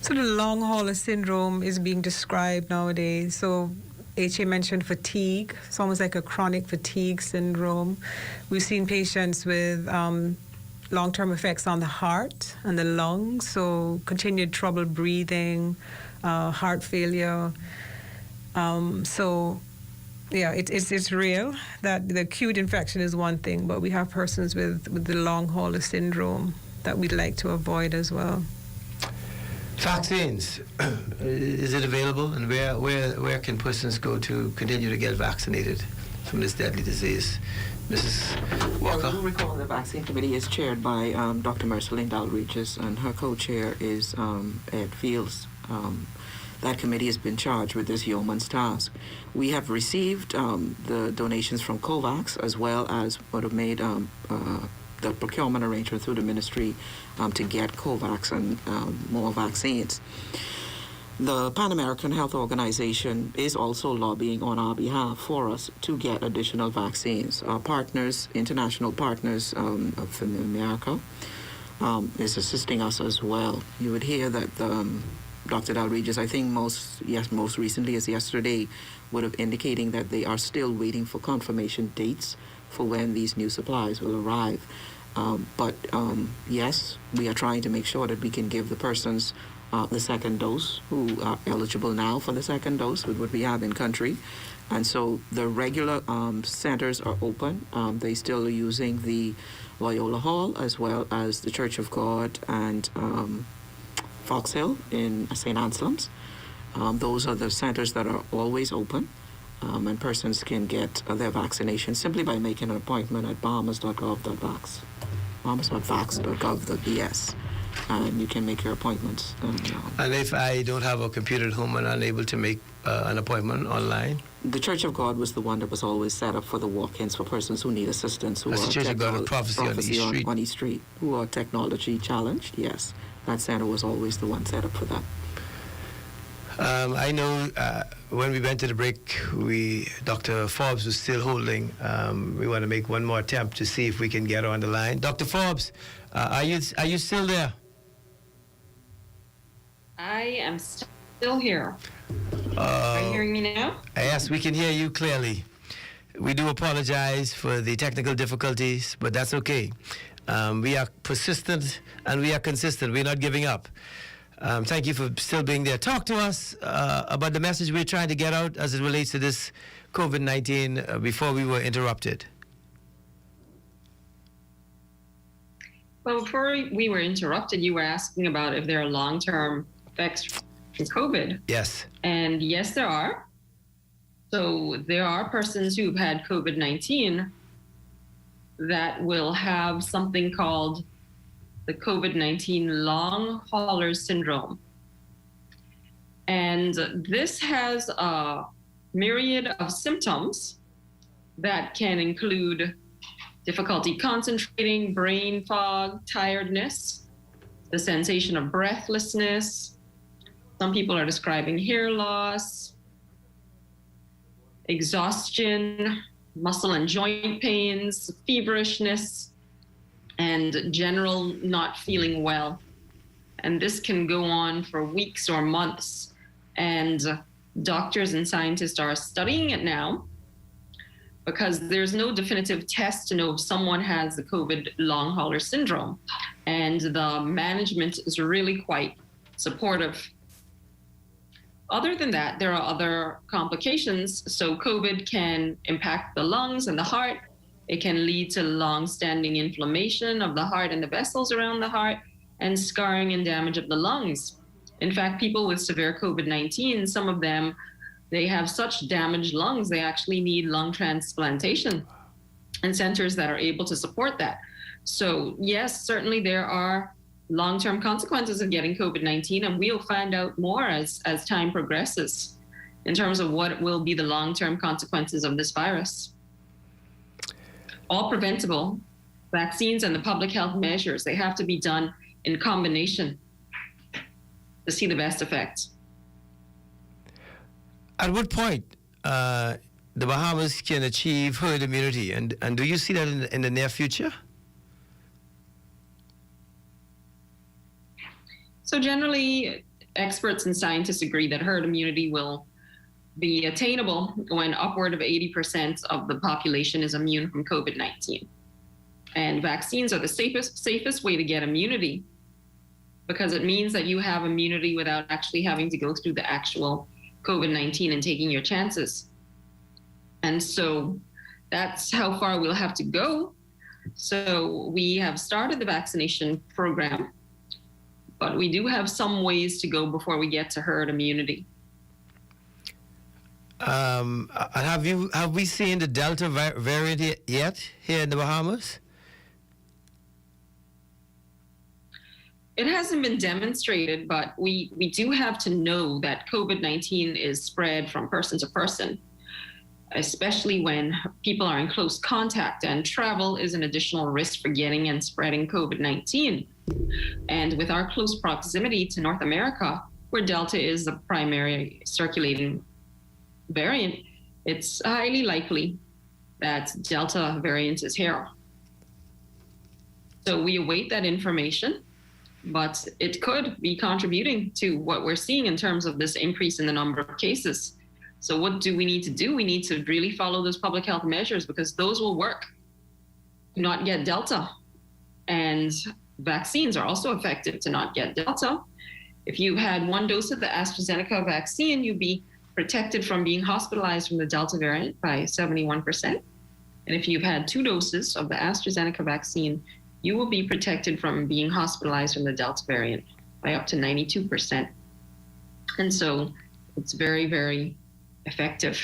D: So the long hauler syndrome is being described nowadays. So HA mentioned fatigue. It's almost like a chronic fatigue syndrome. We've seen patients with long-term effects on the heart and the lungs, so continued trouble breathing, heart failure. Yeah, it's real that the acute infection is one thing, but we have persons with the long hauler syndrome that we'd like to avoid as well.
A: Vaccines, is it available, and where can persons go to continue to get vaccinated from this deadly disease? Mrs. Walker?
V: Yeah, you recall the vaccine committee is chaired by Dr. Marceline Dalregis, and her co-chair is Ed Fields. That committee has been charged with this yeoman's task. We have received the donations from COVAX, as well as what have made the procurement arrangement through the ministry to get COVAX and more vaccines. The Pan American Health Organization is also lobbying on our behalf for us to get additional vaccines. Our partners, international partners of America, is assisting us as well. You would hear that Dr. Dalregis, I think most recently as yesterday, would have indicating that they are still waiting for confirmation dates for when these new supplies will arrive. But yes, we are trying to make sure that we can give the persons the second dose who are eligible now for the second dose with what we have in country. And so the regular centers are open. They still are using the Loyola Hall as well as the Church of God and Fox Hill in St. Anselm's. Those are the centers that are always open. And persons can get their vaccination simply by making an appointment at bahamas.gov.vax, bahamas.vax.gov.bs, and you can make your appointments.
A: And if I don't have a computer at home and unable to make an appointment online?
V: The Church of God was the one that was always set up for the walk-ins for persons who need assistance.
A: That's the Church of God of Prophecy
V: on East Street, who are technology challenged, yes. That center was always the one set up for that.
A: I know when we went to the break, Dr. Forbes was still holding. We want to make one more attempt to see if we can get her on the line. Dr. Forbes, are you still there?
E: I am still here. Are you hearing me now?
A: Yes, we can hear you clearly. We do apologize for the technical difficulties, but that's okay. We are persistent and we are consistent. We're not giving up. Thank you for still being there. Talk to us about the message we're trying to get out as it relates to this COVID-19 before we were interrupted.
E: Well, before we were interrupted, you were asking about if there are long-term effects from COVID.
A: Yes.
E: And yes, there are. So there are persons who've had COVID-19 that will have something called the COVID-19 long hauler syndrome. And this has a myriad of symptoms that can include difficulty concentrating, brain fog, tiredness, the sensation of breathlessness. Some people are describing hair loss, exhaustion, muscle and joint pains, feverishness, and general not feeling well. And this can go on for weeks or months. And doctors and scientists are studying it now because there's no definitive test to know if someone has the COVID long hauler syndrome. And the management is really quite supportive. Other than that, there are other complications. So COVID can impact the lungs and the heart. It can lead to long-standing inflammation of the heart and the vessels around the heart, and scarring and damage of the lungs. In fact, people with severe COVID-19, some of them, they have such damaged lungs, they actually need lung transplantation and centers that are able to support that. So yes, certainly there are long-term consequences of getting COVID-19, and we'll find out more as time progresses in terms of what will be the long-term consequences of this virus. All preventable. Vaccines and the public health measures, they have to be done in combination to see the best effect.
A: At what point the Bahamas can achieve herd immunity, and do you see that in the near future?
E: So generally, experts and scientists agree that herd immunity will be attainable when upward of 80% of the population is immune from COVID-19. And vaccines are the safest way to get immunity, because it means that you have immunity without actually having to go through the actual COVID-19 and taking your chances. And so that's how far we'll have to go. So we have started the vaccination program, but we do have some ways to go before we get to herd immunity.
A: Have we seen the Delta variant yet here in the Bahamas?
E: It hasn't been demonstrated, but we do have to know that COVID-19 is spread from person to person, especially when people are in close contact, and travel is an additional risk for getting and spreading COVID-19. And with our close proximity to North America, where Delta is the primary circulating variant, it's highly likely that Delta variant is here. So we await that information, but it could be contributing to what we're seeing in terms of this increase in the number of cases. So what do we need to do? We need to really follow those public health measures, because those will work. Do not get Delta. And vaccines are also effective to not get Delta. If you had one dose of the AstraZeneca vaccine, you'd be protected from being hospitalized from the Delta variant by 71%. And if you've had 2 doses of the AstraZeneca vaccine, you will be protected from being hospitalized from the Delta variant by up to 92%. And so it's very, very effective.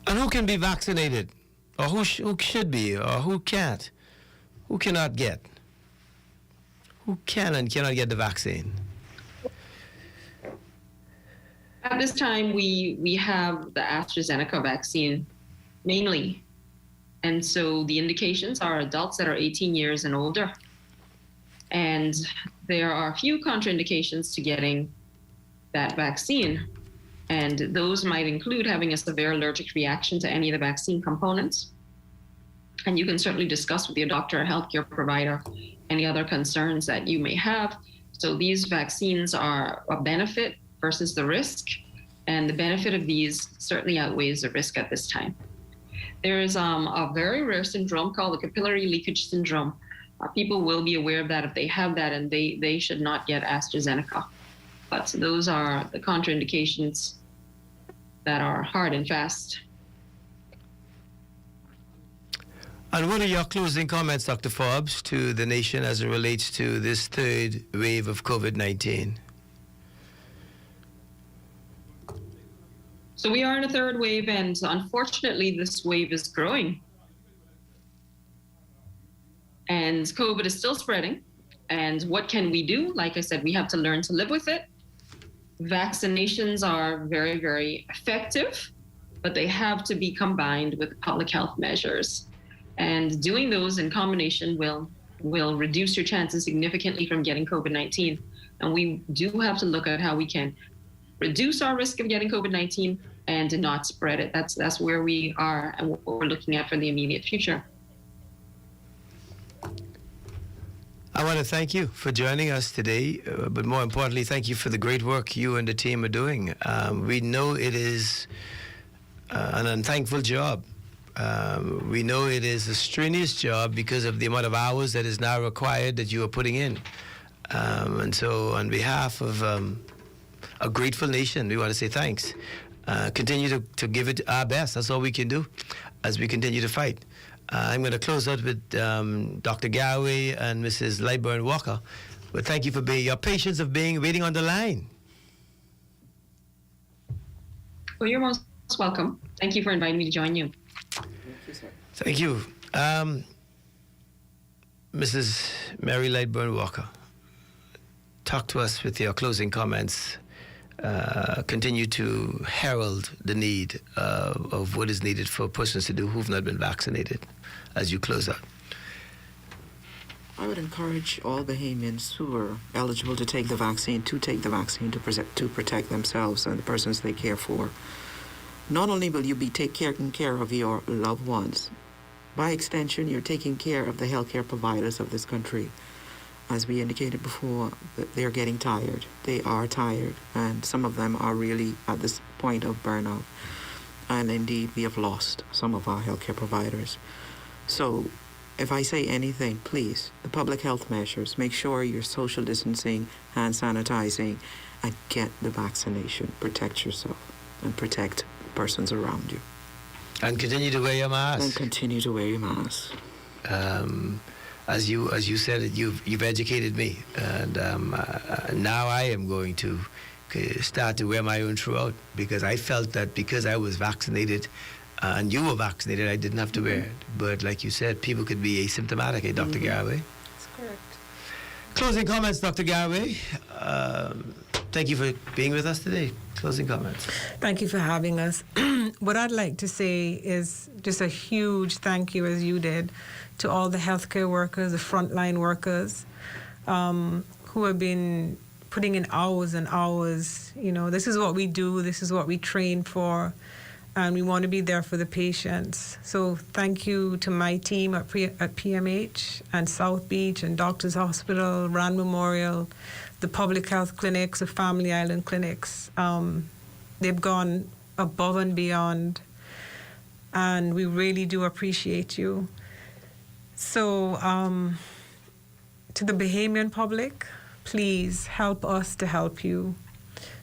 A: And who can be vaccinated? Or who should be? Or who can't? Who cannot get? Who can and cannot get the vaccine?
E: At this time, we have the AstraZeneca vaccine mainly. And so the indications are adults that are 18 years and older. And there are a few contraindications to getting that vaccine. And those might include having a severe allergic reaction to any of the vaccine components. And you can certainly discuss with your doctor or healthcare provider any other concerns that you may have. So these vaccines are a benefit versus the risk. And the benefit of these certainly outweighs the risk at this time. There is a very rare syndrome called the capillary leakage syndrome. People will be aware of that if they have that, and they should not get AstraZeneca. But those are the contraindications that are hard and fast.
A: And what are your closing comments, Dr. Forbes, to the nation as it relates to this third wave of COVID-19?
E: So we are in a third wave, and unfortunately, this wave is growing. And COVID is still spreading. And what can we do? Like I said, we have to learn to live with it. Vaccinations are very, very effective, but they have to be combined with public health measures. And doing those in combination will reduce your chances significantly from getting COVID-19. And we do have to look at how we can reduce our risk of getting COVID-19 and to not spread it. That's where we are and what we're looking at for the immediate future.
A: I want to thank you for joining us today, but more importantly, thank you for the great work you and the team are doing. We know it is an unthankful job. We know it is a strenuous job because of the amount of hours that is now required that you are putting in. And so on behalf of a grateful nation, we want to say thanks. Continue to give it our best. That's all we can do as we continue to fight. I'm going to close out with Dr. Garraway and Mrs. Lightburn Walker. But thank you for your patience of waiting on the line.
E: Well, you're most welcome. Thank you for inviting me to join you.
A: Thank you. Mrs. Mary Lightburn Walker, talk to us with your closing comments. Continue to herald the need of what is needed for persons to do who've not been vaccinated as you close out.
V: I would encourage all Bahamians who are eligible to take the vaccine to to protect themselves and the persons they care for. Not only will you be taking care of your loved ones, by extension, you're taking care of the healthcare providers of this country. As we indicated before, they're getting tired. They are tired, and some of them are really at this point of burnout. And indeed, we have lost some of our healthcare providers. So if I say anything, please, the public health measures, make sure you're social distancing, hand sanitizing, and get the vaccination. Protect yourself and protect persons around you.
A: And continue to wear your mask.
V: And continue to wear your mask.
A: As you said it, you've educated me, and now I am going to start to wear my own throughout, because I felt that because I was vaccinated and you were vaccinated, I didn't have to wear it. But like you said, people could be asymptomatic, Dr. Garraway?
D: That's correct.
A: Closing comments, Dr. Garraway. Thank you for being with us today. Closing comments.
D: Thank you for having us. What I'd like to say is just a huge thank you, as you did, to all the healthcare workers, the frontline workers, who have been putting in hours and hours. You know, this is what we do, this is what we train for, and we want to be there for the patients. So thank you to my team at PMH and South Beach and Doctors Hospital, Rand Memorial, the public health clinics, the Family Island clinics. They've gone above and beyond, and we really do appreciate you. So to the Bahamian public, please help us to help you.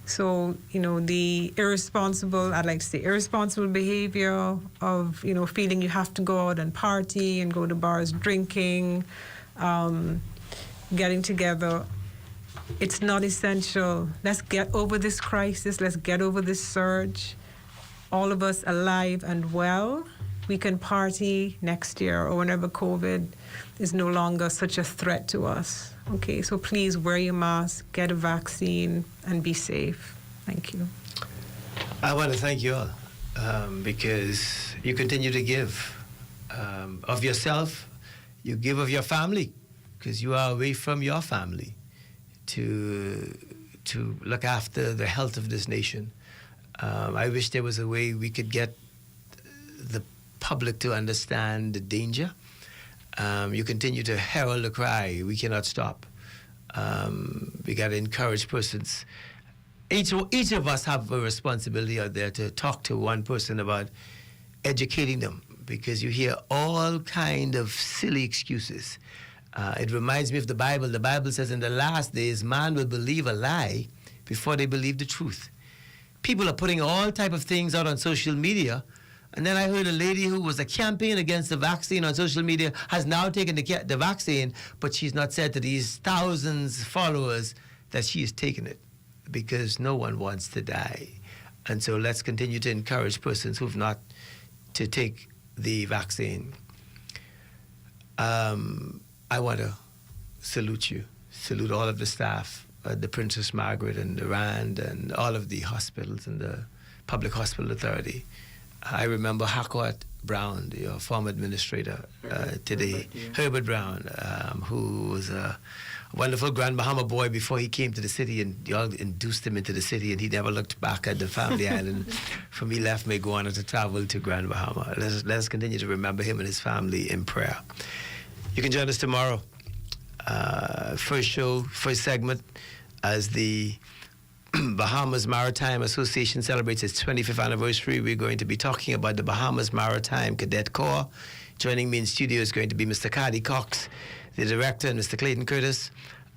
D: So, you know, the I'd like to say irresponsible behavior of, you know, feeling you have to go out and party and go to bars drinking, getting together. It's not essential. Let's get over this crisis. Let's get over this surge. All of us alive and well, we can party next year or whenever COVID is no longer such a threat to us. Okay, so please wear your mask, get a vaccine, and be safe. Thank you.
A: I want to thank you all because you continue to give of yourself, you give of your family, because you are away from your family to look after the health of this nation. I wish there was a way we could get the public to understand the danger. You continue to herald the cry. We cannot stop. We got to encourage persons. Each of us have a responsibility out there to talk to one person about educating them, because you hear all kind of silly excuses. It reminds me of the Bible. The Bible says in the last days, man will believe a lie before they believe the truth. People are putting all type of things out on social media. And then I heard a lady who was a campaign against the vaccine on social media has now taken the vaccine, but she's not said to these thousands of followers that she has taken it, because no one wants to die. And so let's continue to encourage persons who've not to take the vaccine. I want to salute you, salute all of the staff at the Princess Margaret and the Rand and all of the hospitals and the Public Hospital Authority. I remember Harcourt Brown, your former administrator today, Herbert Brown, who was a wonderful Grand Bahama boy before he came to the city, and y'all induced him into the city, and he never looked back at the family island from he left Maguana to travel to Grand Bahama. Let us continue to remember him and his family in prayer. You can join us tomorrow. First segment, as the Bahamas Maritime Association celebrates its 25th anniversary. We're going to be talking about the Bahamas Maritime Cadet Corps. Joining me in studio is going to be Mr. Cardi Cox, the director, and Mr. Clayton Curtis.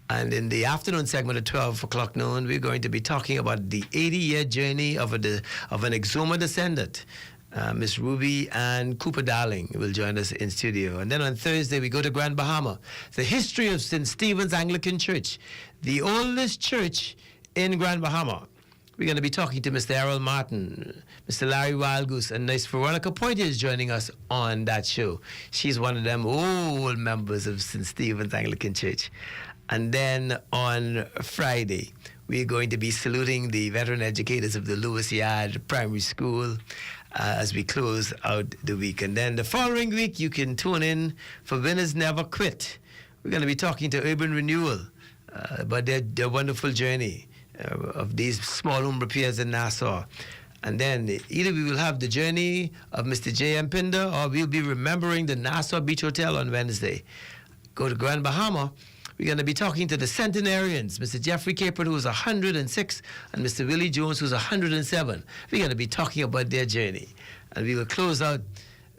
A: And in the afternoon segment at 12 o'clock noon, we're going to be talking about the 80-year journey of an Exuma descendant. Miss Ruby and Cooper Darling will join us in studio. And then on Thursday, we go to Grand Bahama. The history of St. Stephen's Anglican Church, the oldest church in Grand Bahama. We're going to be talking to Mr. Errol Martin, Mr. Larry Wildgoose, and Miss Veronica Pointer is joining us on that show. She's one of them old members of St. Stephen's Anglican Church. And then on Friday, we're going to be saluting the veteran educators of the Lewis Yard Primary School as we close out the week. And then the following week, you can tune in for Winners Never Quit. We're going to be talking to Urban Renewal about their wonderful journey of these small home repairs in Nassau. And then either we will have the journey of Mr. J.M. Pinder, or we'll be remembering the Nassau Beach Hotel on Wednesday. Go to Grand Bahama. We're going to be talking to the centenarians, Mr. Jeffrey Capert, who's 106, and Mr. Willie Jones, who's 107. We're going to be talking about their journey. And we will close out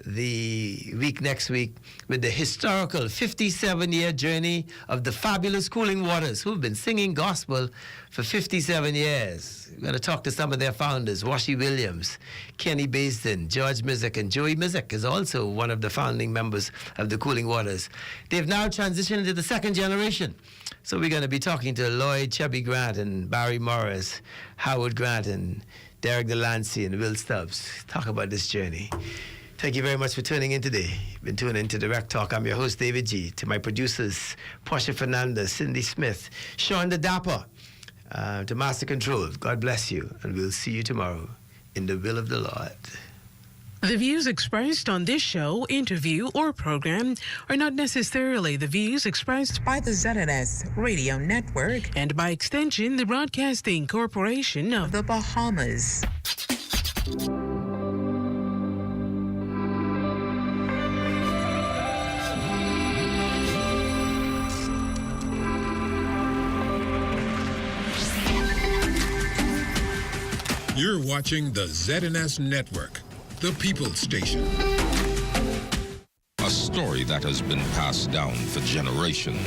A: the week next week with the historical 57-year journey of the fabulous Cooling Waters, who've been singing gospel for 57 years. We're going to talk to some of their founders, Washi Williams, Kenny Baisden, George Mizik, and Joey Mizik is also one of the founding members of the Cooling Waters. They've now transitioned into the second generation. So we're going to be talking to Lloyd Chubby Grant and Barry Morris, Howard Grant and Derek Delancey and Will Stubbs. Talk about this journey. Thank you very much for tuning in today. You've been tuning in to Direct Talk. I'm your host, David G. To my producers, Portia Fernandez, Cindy Smith, Sean the Dapper, to Master Control. God bless you, and we'll see you tomorrow in the will of the Lord.
U: The views expressed on this show, interview, or program are not necessarily the views expressed by the ZNS Radio Network and, by extension, the Broadcasting Corporation of the Bahamas.
Q: You're watching the ZNS Network, the People's Station. A story that has been passed down for generations.